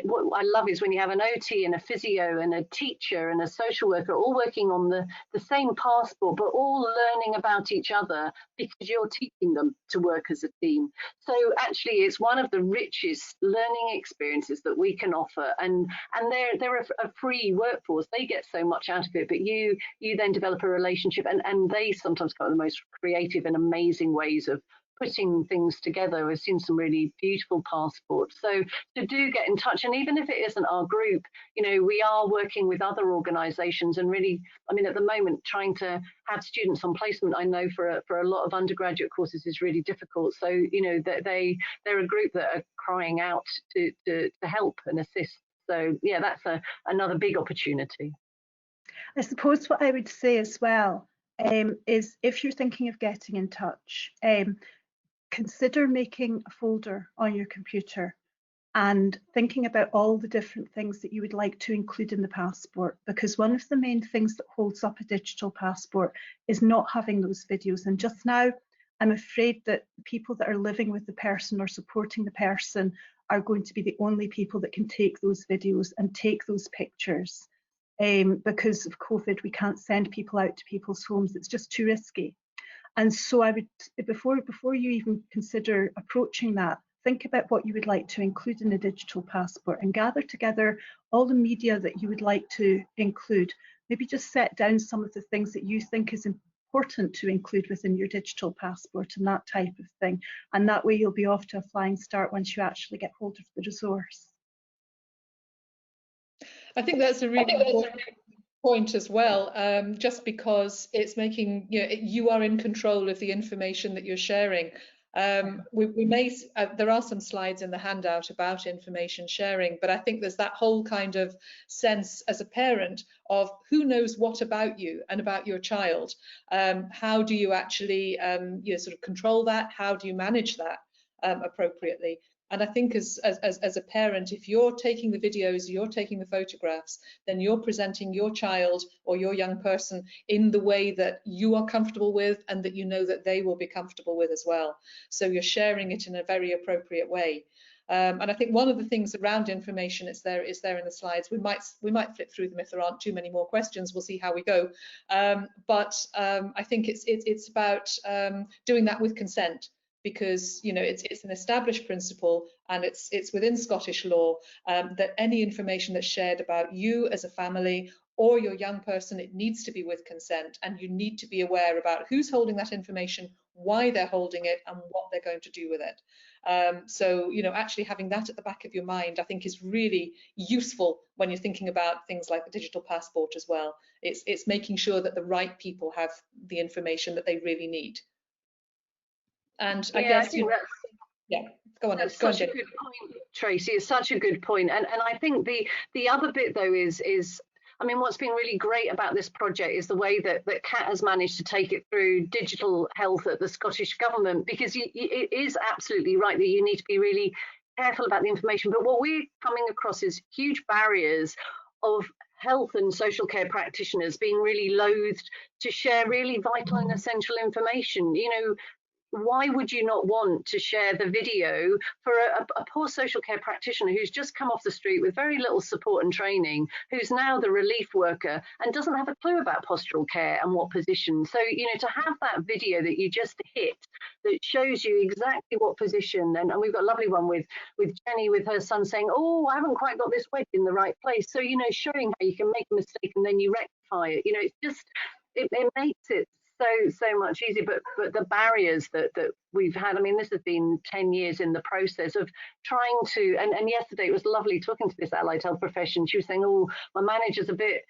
What I love is when you have an OT and a physio and a teacher and a social worker all working on the same passport, but all learning about each other because you're teaching them to work as a team. So actually it's one of the richest learning experiences that we can offer, and they're a free workforce. They get so much out of it, but you then develop a relationship, and they sometimes come up with the most creative and amazing ways of putting things together. We've seen some really beautiful passports. So do get in touch, and even if it isn't our group, you know, we are working with other organisations, and really, I mean, at the moment, trying to have students on placement, I know for a lot of undergraduate courses is really difficult. So you know that they're a group that are crying out to help and assist. So yeah, that's another big opportunity. I suppose what I would say as well is, if you're thinking of getting in touch, consider making a folder on your computer and thinking about all the different things that you would like to include in the passport, because one of the main things that holds up a digital passport is not having those videos. And just now, I'm afraid that people that are living with the person or supporting the person are going to be the only people that can take those videos and take those pictures. Because of COVID, we can't send people out to people's homes. It's just too risky. And so I would, before you even consider approaching that, think about what you would like to include in a digital passport and gather together all the media that you would like to include. Maybe just set down some of the things that you think is important to include within your digital passport and that type of thing. And that way you'll be off to a flying start once you actually get hold of the resource. I think that's a really important point as well, just because it's making, you know, you are in control of the information that you're sharing. We may, there are some slides in the handout about information sharing, but I think there's that whole kind of sense as a parent of who knows what about you and about your child. How do you actually you know, sort of control that? How do you manage that appropriately? And I think as a parent, if you're taking the videos, you're taking the photographs, then you're presenting your child or your young person in the way that you are comfortable with and that you know that they will be comfortable with as well. So you're sharing it in a very appropriate way. And I think one of the things around information is there in the slides. We might flip through them if there aren't too many more questions. We'll see how we go. But I think it's about doing that with consent, because you know it's an established principle, and it's within Scottish law that any information that's shared about you as a family or your young person, it needs to be with consent, and you need to be aware about who's holding that information, why they're holding it, and what they're going to do with it. So you know, actually having that at the back of your mind, I think, is really useful when you're thinking about things like the digital passport as well. It's making sure that the right people have the information that they really need. And I guess, you know, yeah, go on. That's such a good point, Tracy. It's such a good point. And I think the other bit though is I mean, what's been really great about this project is the way that Kat has managed to take it through digital health at the Scottish Government, because it is absolutely right that you need to be really careful about the information. But what we're coming across is huge barriers of health and social care practitioners being really loath to share really vital and essential information. You know, why would you not want to share the video for a poor social care practitioner who's just come off the street with very little support and training, who's now the relief worker and doesn't have a clue about postural care and what position? So, you know, to have that video that you just hit that shows you exactly what position, and we've got a lovely one with Jenny with her son saying, oh, I haven't quite got this wedge in the right place. So, you know, showing how you can make a mistake and then you rectify it. You know, it's just, it makes it so much easier, but the barriers that we've had, I mean, this has been 10 years in the process of trying to, and yesterday it was lovely talking to this allied health profession. She was saying, oh, my manager's a bit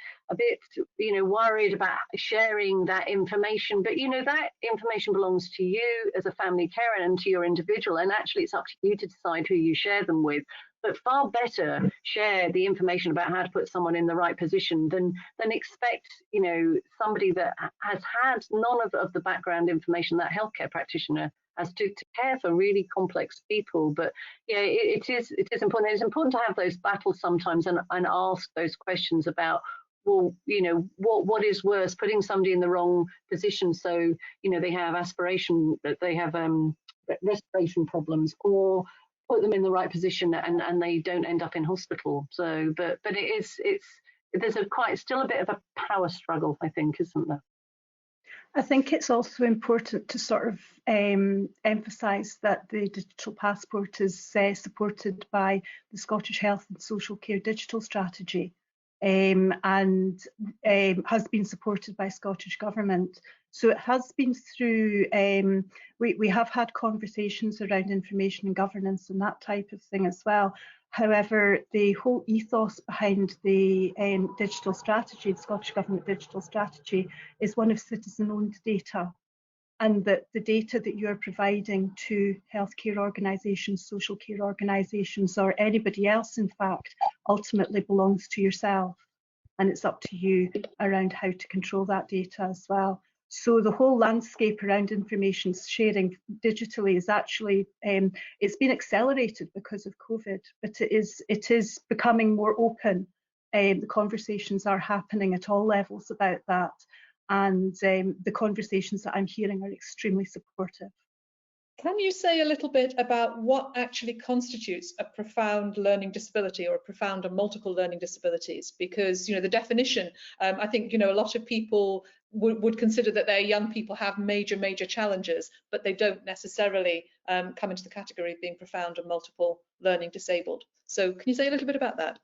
you know, worried about sharing that information, but you know, that information belongs to you as a family carer and to your individual, and actually it's up to you to decide who you share them with. But far better share the information about how to put someone in the right position than expect, you know, somebody that has had none of the background information that healthcare practitioner has to care for really complex people. But yeah, it is important. It's important to have those battles sometimes and ask those questions about, well, you know, what is worse, putting somebody in the wrong position so, you know, they have respiration problems, or put them in the right position and they don't end up in hospital. So, but there's still a bit of a power struggle, I think, isn't there? I think it's also important to sort of emphasise that the digital passport is supported by the Scottish Health and Social Care Digital Strategy, and has been supported by Scottish Government. So it has been through, we have had conversations around information and governance and that type of thing as well. However, the whole ethos behind the digital strategy, the Scottish Government digital strategy, is one of citizen-owned data, and that the data that you're providing to healthcare organisations, social care organisations, or anybody else, in fact, ultimately belongs to yourself. And it's up to you around how to control that data as well. So the whole landscape around information sharing digitally is actually, it's been accelerated because of COVID, but it is becoming more open. The conversations are happening at all levels about that. And the conversations that I'm hearing are extremely supportive. Can you say a little bit about what actually constitutes a profound learning disability, or a profound and multiple learning disabilities? Because, you know, the definition, I think, you know, a lot of people would consider that their young people have major challenges, but they don't necessarily come into the category of being profound and multiple learning disabled. So can you say a little bit about that?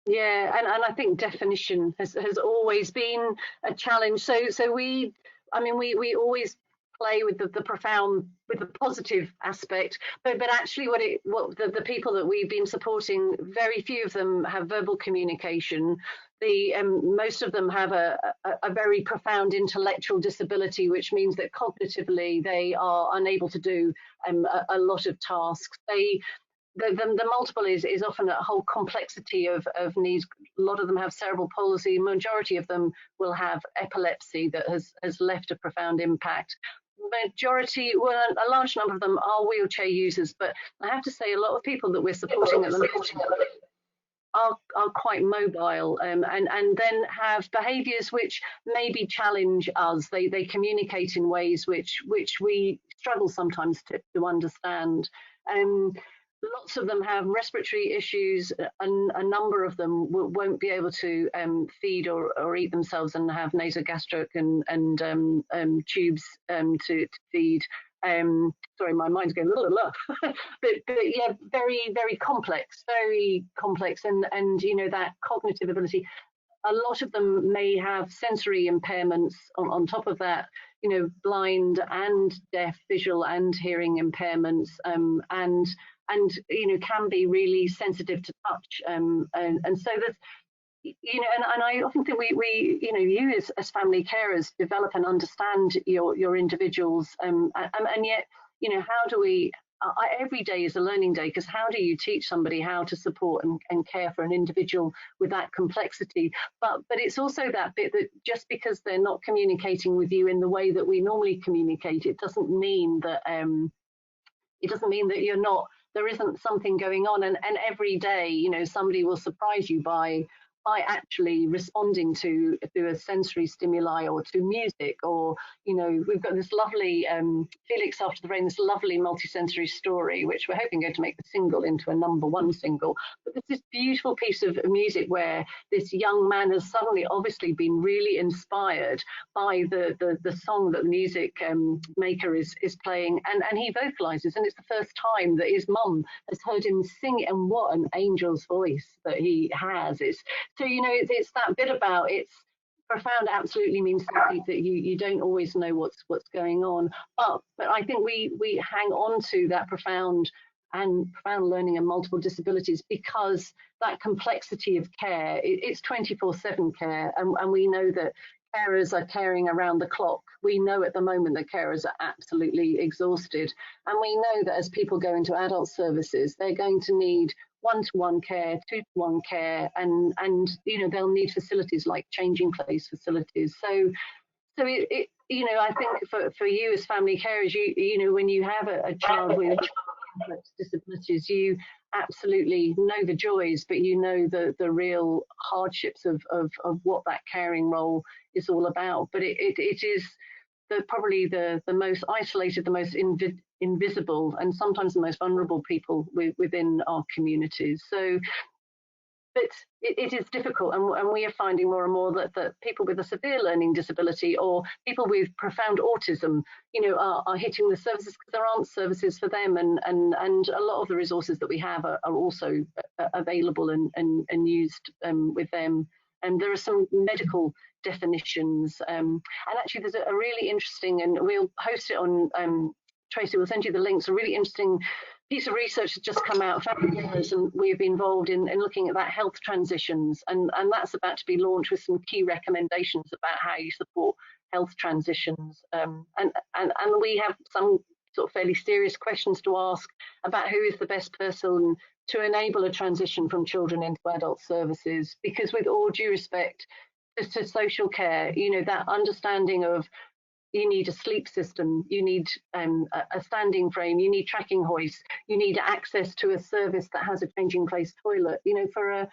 Yeah, and I think definition has always been a challenge. So we always play with the profound, with the positive aspect, but actually what the people that we've been supporting, very few of them have verbal communication. Most of them have a very profound intellectual disability, which means that cognitively they are unable to do a lot of tasks. The multiple is often a whole complexity of needs. A lot of them have cerebral palsy. Majority of them will have epilepsy that has left a profound impact. A large number of them are wheelchair users, but I have to say a lot of people that we're supporting at the moment are quite mobile, and then have behaviours which maybe challenge us. They communicate in ways which we struggle sometimes to understand. Lots of them have respiratory issues, and a number of them won't be able to feed or eat themselves and have nasogastric and tubes to feed. Sorry, my mind's going blah, blah, blah. but yeah, very complex, and you know, that cognitive ability. A lot of them may have sensory impairments on top of that, you know, blind and deaf, visual and hearing impairments, and you know, can be really sensitive to touch, and so there's, you know, and I often think we you know, you as family carers develop and understand your individuals, and yet, you know, how do we? Every day is a learning day, because how do you teach somebody how to support and care for an individual with that complexity? But it's also that bit that just because they're not communicating with you in the way that we normally communicate, it doesn't mean that you're not. There isn't something going on, and every day, you know, somebody will surprise you by by actually responding to through a sensory stimuli or to music, or we've got this lovely Felix After the Rain, this lovely multisensory story which we're hoping going to make the single into a #1 single. But there's this beautiful piece of music where this young man has suddenly obviously been really inspired by the song that the music maker is playing, and he vocalizes, and it's the first time that his mum has heard him sing it, and what an angel's voice that he has. So, it's that bit about it's profound absolutely means something that you don't always know what's going on. But I think we hang on to that profound learning and multiple disabilities because that complexity of care, it's 24/7 care. And we know that carers are caring around the clock. We know at the moment that carers are absolutely exhausted. And we know that as people go into adult services, they're going to need one-to-one care, two-to-one care, and they'll need facilities like changing place facilities. So I think for you as family carers, when you have a child with complex disabilities, you absolutely know the joys, but you know the real hardships of what that caring role is all about. But it is probably the most isolated, the most invisible, and sometimes the most vulnerable people within our communities. So, but it is difficult, and we are finding more and more that people with a severe learning disability or people with profound autism, are hitting the services because there aren't services for them, and a lot of the resources that we have are also available and used with them. And there are some medical definitions, and actually there's a really interesting, and we'll post it on Tracy will send you the links, a really interesting piece of research has just come out, and we've been involved in looking at that, health transitions, and that's about to be launched with some key recommendations about how you support health transitions, and we have some sort of fairly serious questions to ask about who is the best person to enable a transition from children into adult services, because with all due respect to social care, that understanding of you need a sleep system, you need a standing frame, you need tracking hoists, you need access to a service that has a changing place toilet. The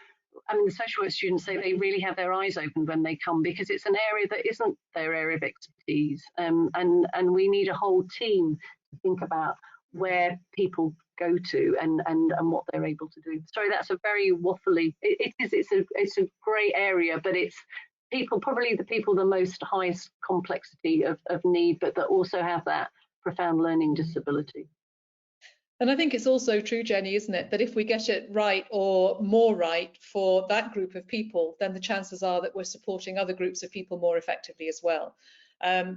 social work students say they really have their eyes open when they come, because it's an area that isn't their area of expertise, and we need a whole team to think about where people go to and what they're able to do. Sorry, that's a very waffly. It's a grey area, but it's probably the people the most highest complexity of need, but that also have that profound learning disability. And I think it's also true, Jenny, isn't it, that if we get it right or more right for that group of people, then the chances are that we're supporting other groups of people more effectively as well.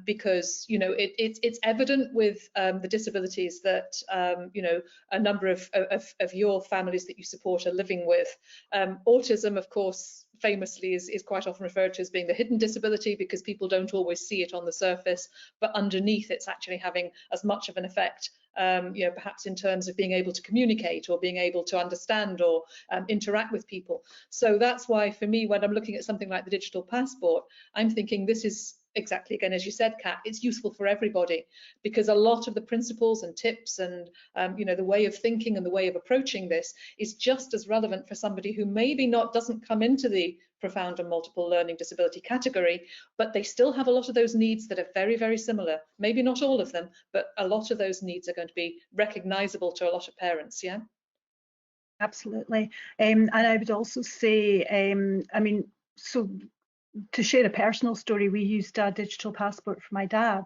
Because it's evident with the disabilities that a number of your families that you support are living with. Autism, of course, famously is quite often referred to as being the hidden disability, because people don't always see it on the surface, but underneath it's actually having as much of an effect, perhaps in terms of being able to communicate or being able to understand or interact with people. So that's why, for me, when I'm looking at something like the digital passport, I'm thinking this is exactly, again, as you said, Kat, it's useful for everybody, because a lot of the principles and tips and the way of thinking and the way of approaching this is just as relevant for somebody who maybe doesn't come into the profound and multiple learning disability category, but they still have a lot of those needs that are very, very similar. Maybe not all of them, but a lot of those needs are going to be recognizable to a lot of parents. Yeah, absolutely. And I would also say, so to share a personal story, we used a digital passport for my dad,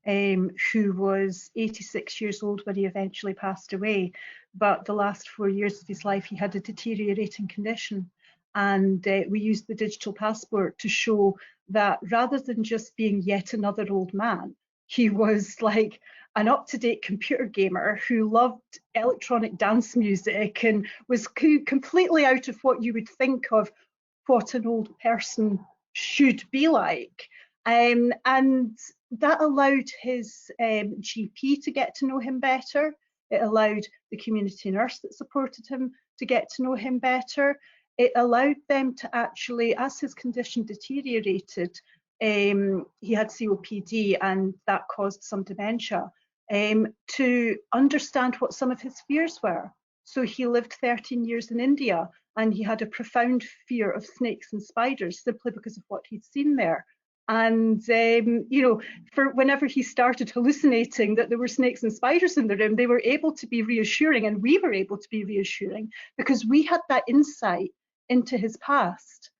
who was 86 years old when he eventually passed away. But the last 4 years of his life, he had a deteriorating condition. And we used the digital passport to show that rather than just being yet another old man, he was like an up-to-date computer gamer who loved electronic dance music and was completely out of what you would think of what an old person should be like. And that allowed his GP to get to know him better. It allowed the community nurse that supported him to get to know him better. It allowed them to actually, as his condition deteriorated, he had COPD and that caused some dementia, to understand what some of his fears were. So he lived 13 years in India, and he had a profound fear of snakes and spiders simply because of what he'd seen there. And you know, for whenever he started hallucinating that there were snakes and spiders in the room, they were able to be reassuring, and we were able to be reassuring because we had that insight into his past.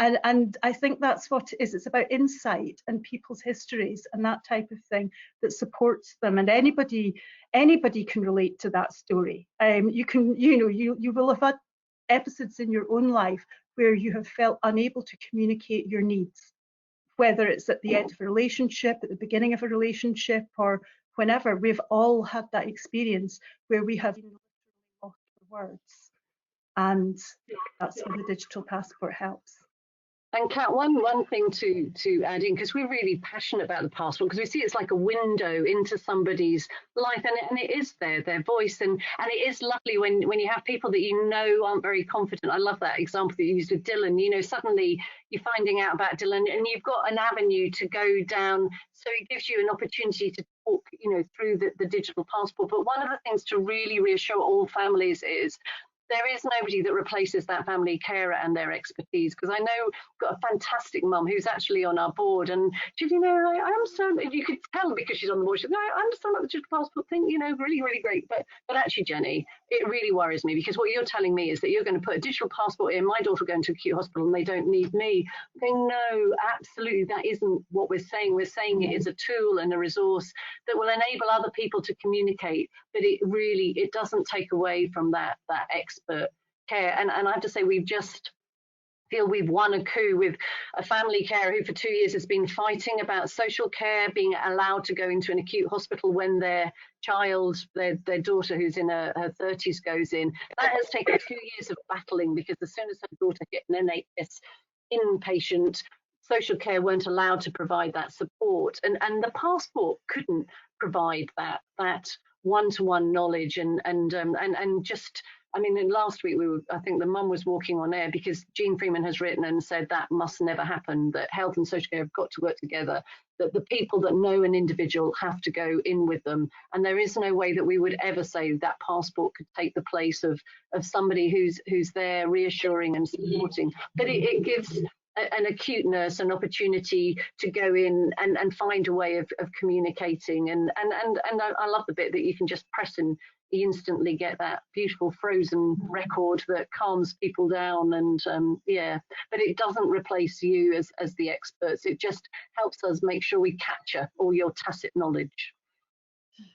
And I think that's what it is. It's about insight and people's histories and that type of thing that supports them. And anybody can relate to that story. You can, you know, you will have had episodes in your own life where you have felt unable to communicate your needs, whether it's at the end of a relationship, at the beginning of a relationship, or whenever. We've all had that experience where we have lost for words, and that's where the digital passport helps. And Kat, one thing to add in, because we're really passionate about the passport, because we see it's like a window into somebody's life, and it is their voice, and it is lovely when you have people that you know aren't very confident. I love that example that you used with Dylan. You know, suddenly you're finding out about Dylan, and you've got an avenue to go down, so it gives you an opportunity to talk, you know, through the digital passport. But one of the things to really reassure all families is there is nobody that replaces that family carer and their expertise. Because I know I've got a fantastic mum who's actually on our board, and she, you know, I understand. You could tell because she's on the board. She said, no, I understand about the digital passport thing. You know, really, really great. But actually, Jenny, it really worries me, because what you're telling me is that you're going to put a digital passport in. My daughter will go into acute hospital and they don't need me. I'm going, no, absolutely, that isn't what we're saying. We're saying it is a tool and a resource that will enable other people to communicate, but it doesn't take away from that expert care. And I have to say, we've just feel we've won a coup with a family carer who for 2 years has been fighting about social care, being allowed to go into an acute hospital when their child, their daughter who's in her 30s goes in. That has taken 2 years of battling, because as soon as her daughter hit an NHS inpatient, social care weren't allowed to provide that support, and the passport couldn't provide that one-to-one knowledge and just, I mean, last week I think the mum was walking on air, because Jean Freeman has written and said that must never happen, that health and social care have got to work together, that the people that know an individual have to go in with them, and there is no way that we would ever say that passport could take the place of somebody who's there reassuring and supporting. But it gives an acute nurse an opportunity to go in and find a way of communicating, and I love the bit that you can just press and you instantly get that beautiful frozen record that calms people down, and yeah, but it doesn't replace you as the experts. It just helps us make sure we capture all your tacit knowledge.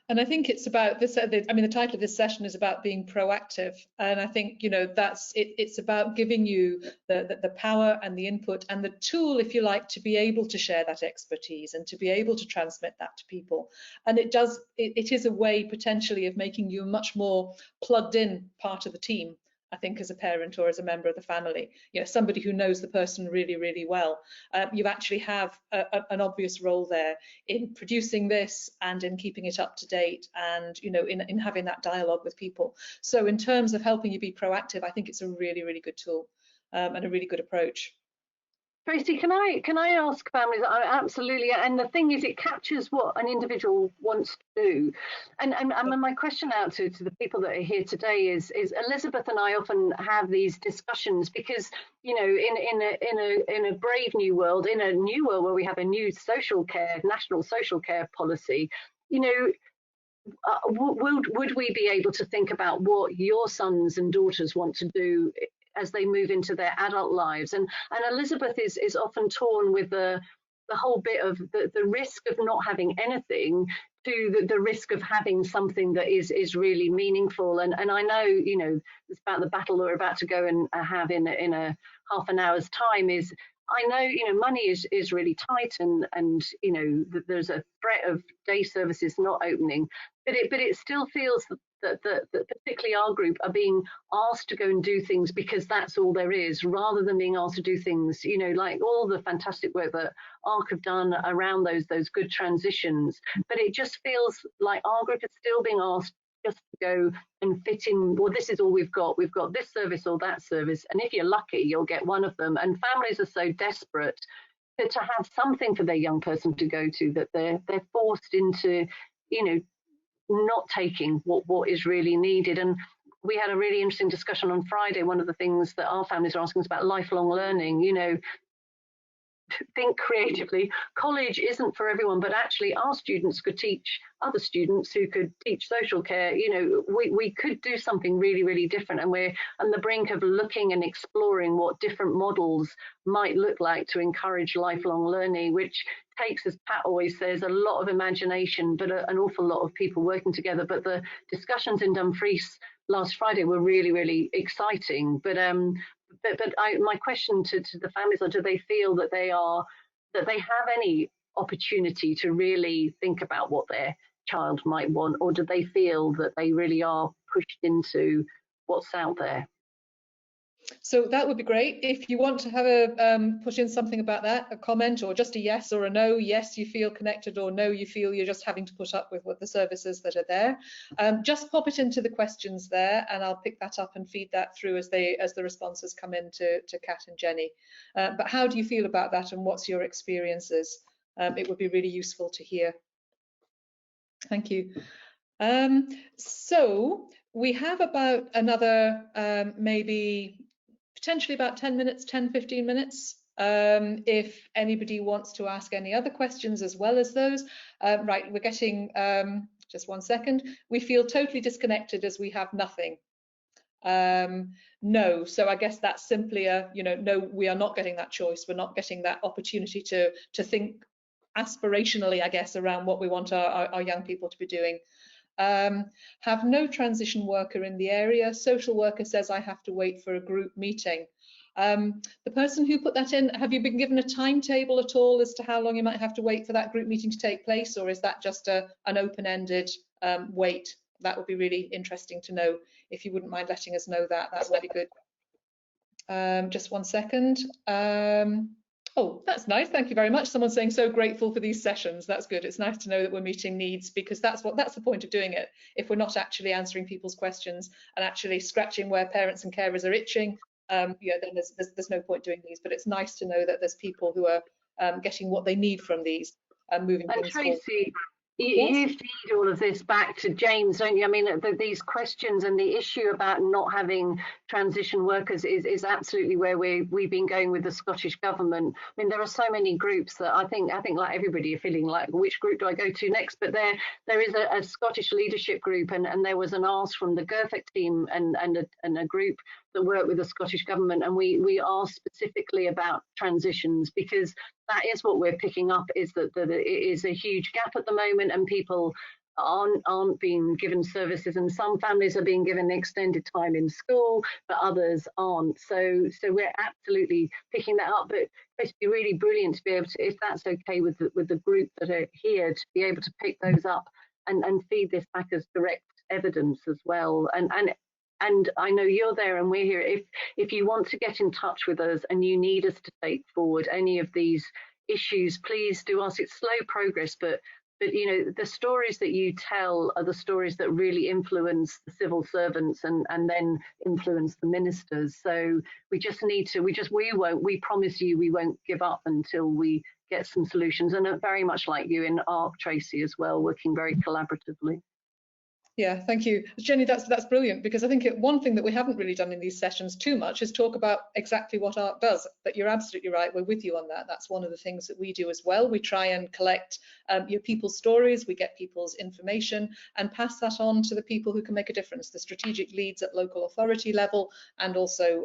And I think it's about this. I mean, the title of this session is about being proactive, and I think, you know, that's it. It's about giving you the power and the input and the tool, if you like, to be able to share that expertise and to be able to transmit that to people. And it is a way potentially of making you a much more plugged in part of the team, I think, as a parent or as a member of the family, you know, somebody who knows the person really, really well. You actually have an obvious role there in producing this and in keeping it up to date, and, you know, in having that dialogue with people. So in terms of helping you be proactive, I think it's a really, really good tool and a really good approach. Tracy, can I ask families? Absolutely, and the thing is, it captures what an individual wants to do. And my question out to the people that are here today is Elizabeth and I often have these discussions, because, you know, in a brave new world, in a new world where we have a new national social care policy, you know, would we be able to think about what your sons and daughters want to do as they move into their adult lives? And Elizabeth is often torn with the whole bit of the risk of not having anything to the risk of having something that is really meaningful. And I know, you know, it's about the battle that we're about to go and have in a half an hour's time. Is I know, you know, money is really tight, and you know, there's a threat of day services not opening, but it still feels that particularly our group are being asked to go and do things because that's all there is, rather than being asked to do things, you know, like all the fantastic work that ARC have done around those good transitions. But it just feels like our group is still being asked just to go and fit in. Well, this is all we've got. We've got this service or that service, and if you're lucky, you'll get one of them. And families are so desperate to have something for their young person to go to that they're forced into, you know, not taking what is really needed. And we had a really interesting discussion on Friday. One of the things that our families are asking us about lifelong learning, you know, think creatively. College isn't for everyone, but actually our students could teach other students who could teach social care. You know, we could do something really, really different, and we're on the brink of looking and exploring what different models might look like to encourage lifelong learning, which takes, as Pat always says, a lot of imagination, but an awful lot of people working together. But the discussions in Dumfries last Friday were really, really exciting. But my question to the families are: do they feel that they have any opportunity to really think about what their child might want, or do they feel that they really are pushed into what's out there? So that would be great. If you want to have a put in something about that, a comment, or just a yes or a no. Yes, you feel connected, or no, you feel you're just having to put up with what the services that are there. Just pop it into the questions there, and I'll pick that up and feed that through as the responses come in to Kat and Jenny. But how do you feel about that, and what's your experiences? It would be really useful to hear. Thank you. So we have about another maybe potentially about 10 minutes, 10-15 minutes, if anybody wants to ask any other questions as well as those. Right, we're getting, just one second, we feel totally disconnected as we have nothing. No, so I guess that's simply a, you know, no, we are not getting that choice. We're not getting that opportunity to think aspirationally, I guess, around what we want our young people to be doing. Have no transition worker in the area. Social worker says I have to wait for a group meeting. The person who put that in, have you been given a timetable at all as to how long you might have to wait for that group meeting to take place, or is that just an open-ended wait? That would be really interesting to know. If you wouldn't mind letting us know that, that would be good. Just one second. Oh, that's nice. Thank you very much. Someone's saying so grateful for these sessions. That's good. It's nice to know that we're meeting needs, because that's the point of doing it. If we're not actually answering people's questions and actually scratching where parents and carers are itching, then there's no point doing these. But it's nice to know that there's people who are getting what they need from these and moving things forward. Tracy, you feed all of this back to James, don't you? I mean, these questions and the issue about not having transition workers is absolutely where we've been going with the Scottish Government. I mean, there are so many groups that I think like everybody are feeling like, which group do I go to next? But there is a Scottish leadership group, and there was an ask from the GERFIC team and a group that work with the Scottish Government, and we asked specifically about transitions, because that is what we're picking up, is that it is a huge gap at the moment, and people aren't being given services, and some families are being given extended time in school, but others aren't. So we're absolutely picking that up. But it's really brilliant to be able to, if that's okay with the group that are here, to be able to pick those up and feed this back as direct evidence as well. And I know you're there and we're here. If you want to get in touch with us and you need us to take forward any of these issues, please do ask. It's slow progress, but you know, the stories that you tell are the stories that really influence the civil servants and then influence the ministers. So we just need to, we promise you we won't give up until we get some solutions. And very much like you in ARC, Tracy, as well, working very collaboratively. Yeah, thank you, Jenny. That's brilliant, because I think one thing that we haven't really done in these sessions too much is talk about exactly what ARC does. But you're absolutely right. We're with you on that. That's one of the things that we do as well. We try and collect your people's stories. We get people's information and pass that on to the people who can make a difference, the strategic leads at local authority level, and also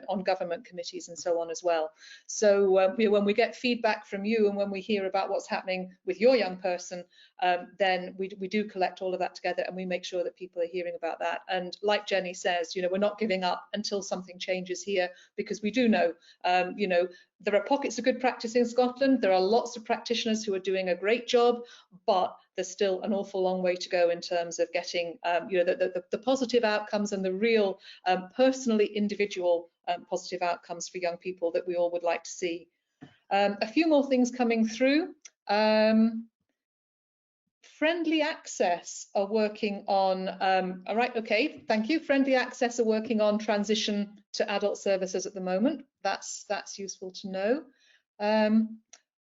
on government committees and so on as well. So when we get feedback from you and when we hear about what's happening with your young person, then we do collect all of that together, and we make sure that people are hearing about that. And like Jenny says, you know, we're not giving up until something changes here, because we do know, you know, there are pockets of good practice in Scotland. There are lots of practitioners who are doing a great job, but there's still an awful long way to go in terms of getting, you know, the positive outcomes and the real personally individual positive outcomes for young people that we all would like to see. A few more things coming through. Friendly Access are working on, all right, okay, thank you. Friendly Access are working on transition to adult services at the moment. That's useful to know.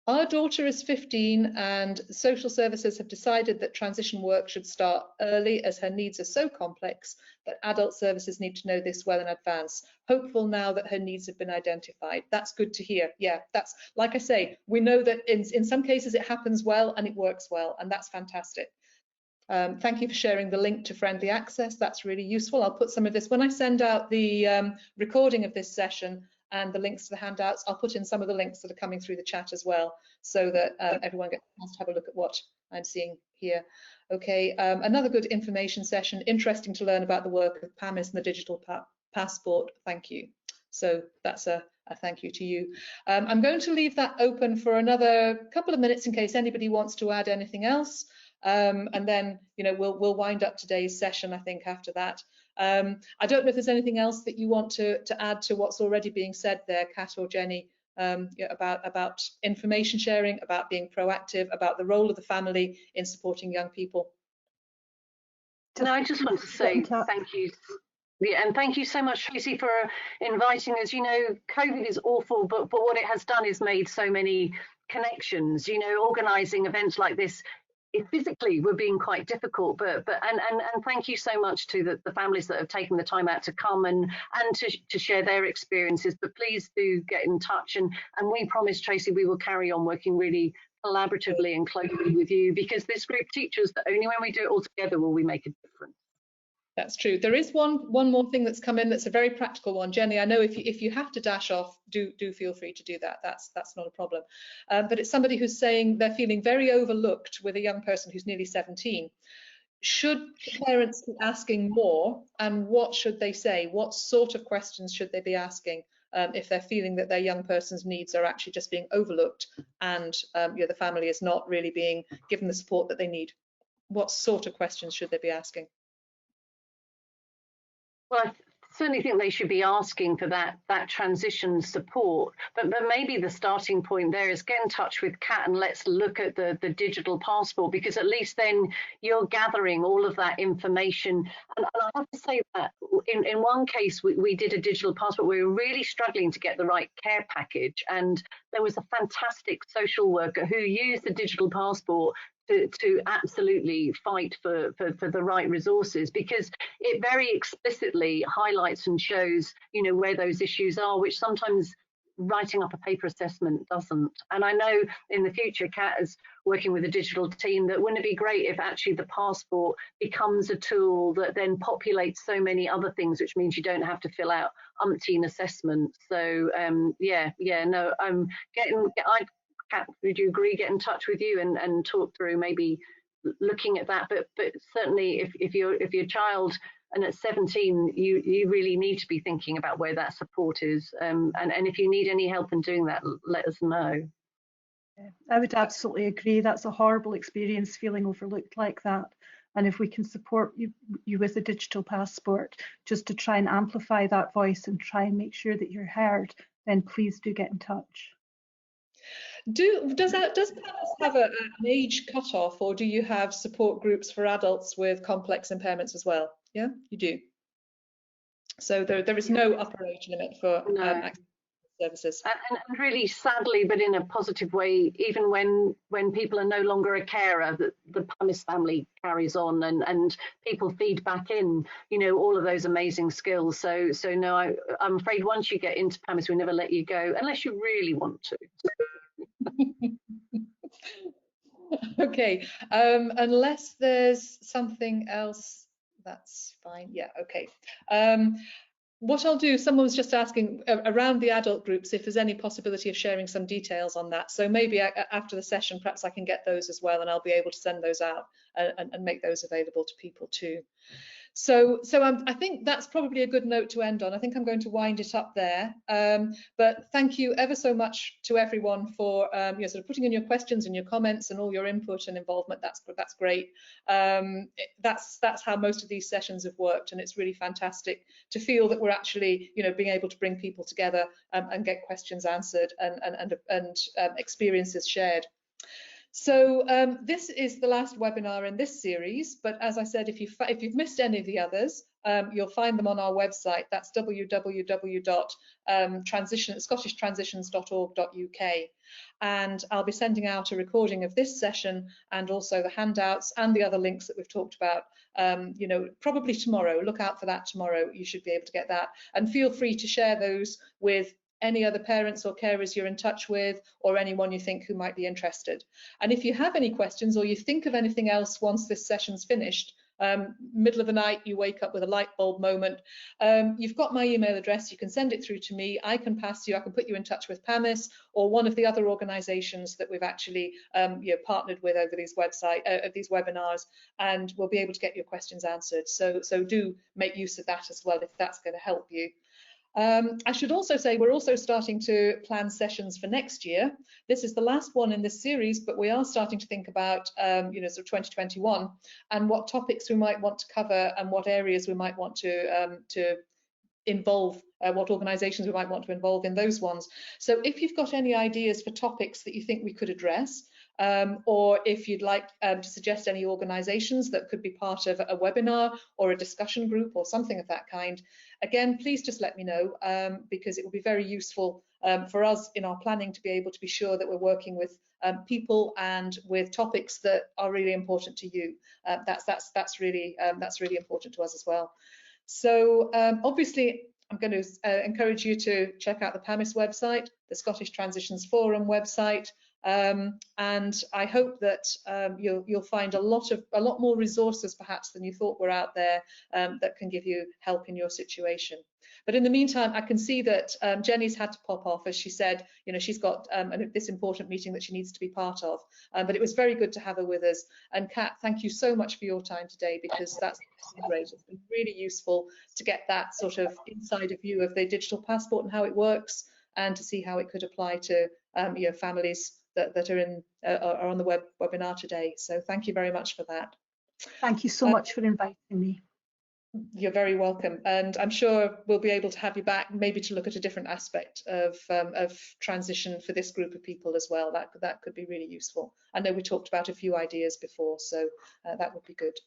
Our daughter is 15 and social services have decided that transition work should start early as her needs are so complex that adult services need to know this well in advance. Hopeful now that her needs have been identified. That's good to hear. Yeah, that's, like I say, we know that in some cases it happens well and it works well, and that's fantastic. Thank you for sharing the link to Friendly Access. That's really useful. I'll put some of this, when I send out the recording of this session and the links to the handouts, I'll put in some of the links that are coming through the chat as well, so that everyone gets a chance to have a look at what I'm seeing here. Okay, another good information session. Interesting to learn about the work of PAMIS and the digital passport. Thank you. So that's a thank you to you. I'm going to leave that open for another couple of minutes in case anybody wants to add anything else. And then, you know, we'll wind up today's session, I think, after that. I don't know if there's anything else that you want to add to what's already being said there, Kat or Jenny, about information sharing, about being proactive, about the role of the family in supporting young people. No, I just want to say thank you. Yeah, and thank you so much, Tracy, for inviting us. You know, COVID is awful, but what it has done is made so many connections. You know, organising events like this, physically were being quite difficult, but thank you so much to the families that have taken the time out to come and to share their experiences. But please do get in touch, and we promise, Tracy, we will carry on working really collaboratively and closely with you, because this group teaches that only when we do it all together will we make a difference. That's true. There is one more thing that's come in that's a very practical one. Jenny, I know if you have to dash off, do feel free to do that. That's not a problem. But it's somebody who's saying they're feeling very overlooked with a young person who's nearly 17. Should parents be asking more, and what should they say? What sort of questions should they be asking if they're feeling that their young person's needs are actually just being overlooked and the family is not really being given the support that they need? What sort of questions should they be asking? Well, I certainly think they should be asking for that transition support, but maybe the starting point there is get in touch with Kat and let's look at the digital passport, because at least then you're gathering all of that information. And I have to say that in one case we did a digital passport. We were really struggling to get the right care package, and there was a fantastic social worker who used the digital passport to absolutely fight for the right resources, because it very explicitly highlights and shows, you know, where those issues are, which sometimes writing up a paper assessment doesn't. And I know in the future, Kat is working with a digital team, that wouldn't it be great if actually the passport becomes a tool that then populates so many other things, which means you don't have to fill out umpteen assessments. So Kat, would you agree, get in touch with you and talk through maybe looking at that? But certainly if your child, and at 17, you really need to be thinking about where that support is. And if you need any help in doing that, let us know. Yeah, I would absolutely agree. That's a horrible experience, feeling overlooked like that. And if we can support you with a digital passport, just to try and amplify that voice and try and make sure that you're heard, then please do get in touch. Does PAMIS have an age cutoff, or do you have support groups for adults with complex impairments as well? Yeah, you do. So there is no upper age limit for access to services. And really sadly, but in a positive way, even when people are no longer a carer, the PAMIS family carries on, and people feed back in, you know, all of those amazing skills. So no, I'm afraid once you get into PAMIS, we never let you go unless you really want to. Okay, unless there's something else, that's fine. Yeah, okay. What I'll do, someone was just asking around the adult groups if there's any possibility of sharing some details on that. So maybe after the session, perhaps I can get those as well, and I'll be able to send those out and make those available to people too. So I think that's probably a good note to end on. I think I'm going to wind it up there. But thank you ever so much to everyone for sort of putting in your questions and your comments and all your input and involvement. That's great. That's how most of these sessions have worked, and it's really fantastic to feel that we're actually, you know, being able to bring people together and get questions answered and experiences shared. So this is the last webinar in this series, but as I said, if you've missed any of the others, you'll find them on our website. That's www.scottishtransitions.org.uk. And I'll be sending out a recording of this session and also the handouts and the other links that we've talked about, you know, probably tomorrow. Look out for that tomorrow. You should be able to get that. And feel free to share those with any other parents or carers you're in touch with, or anyone you think who might be interested. And if you have any questions or you think of anything else once this session's finished, middle of the night, you wake up with a light bulb moment, you've got my email address, you can send it through to me, I can put you in touch with PAMIS or one of the other organisations that we've actually you know, partnered with over these webinars, and we'll be able to get your questions answered. So do make use of that as well if that's going to help you. I should also say we're also starting to plan sessions for next year. This is the last one in this series, but we are starting to think about, you know, sort of 2021 and what topics we might want to cover and what areas we might want to involve, what organisations we might want to involve in those ones. So if you've got any ideas for topics that you think we could address, or if you'd like to suggest any organisations that could be part of a webinar or a discussion group or something of that kind, again, please just let me know, because it will be very useful for us in our planning to be able to be sure that we're working with people and with topics that are really important to you. That's really important to us as well. So obviously, I'm going to encourage you to check out the PAMIS website, the Scottish Transitions Forum website, and I hope that you'll find a lot more resources perhaps than you thought were out there that can give you help in your situation. But in the meantime, I can see that Jenny's had to pop off, as she said, you know, she's got this important meeting that she needs to be part of. But it was very good to have her with us. And Kat, thank you so much for your time today, because that's great. It's been really useful to get that sort of insider view of the digital passport and how it works, and to see how it could apply to you know, families that are on the webinar today. So thank you very much for that. Thank you so much for inviting me. You're very welcome, and I'm sure we'll be able to have you back, maybe to look at a different aspect of transition for this group of people as well. That could be really useful. I know we talked about a few ideas before, so that would be good.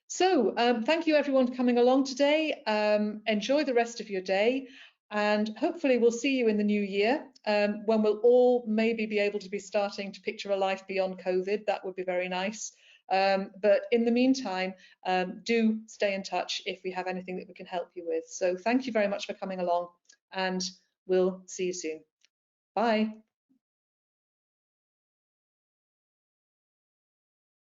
So thank you everyone for coming along today. Enjoy the rest of your day, and hopefully we'll see you in the new year, when we'll all maybe be able to be starting to picture a life beyond COVID. That would be very nice. But in the meantime, do stay in touch if we have anything that we can help you with. So thank you very much for coming along, and we'll see you soon. Bye.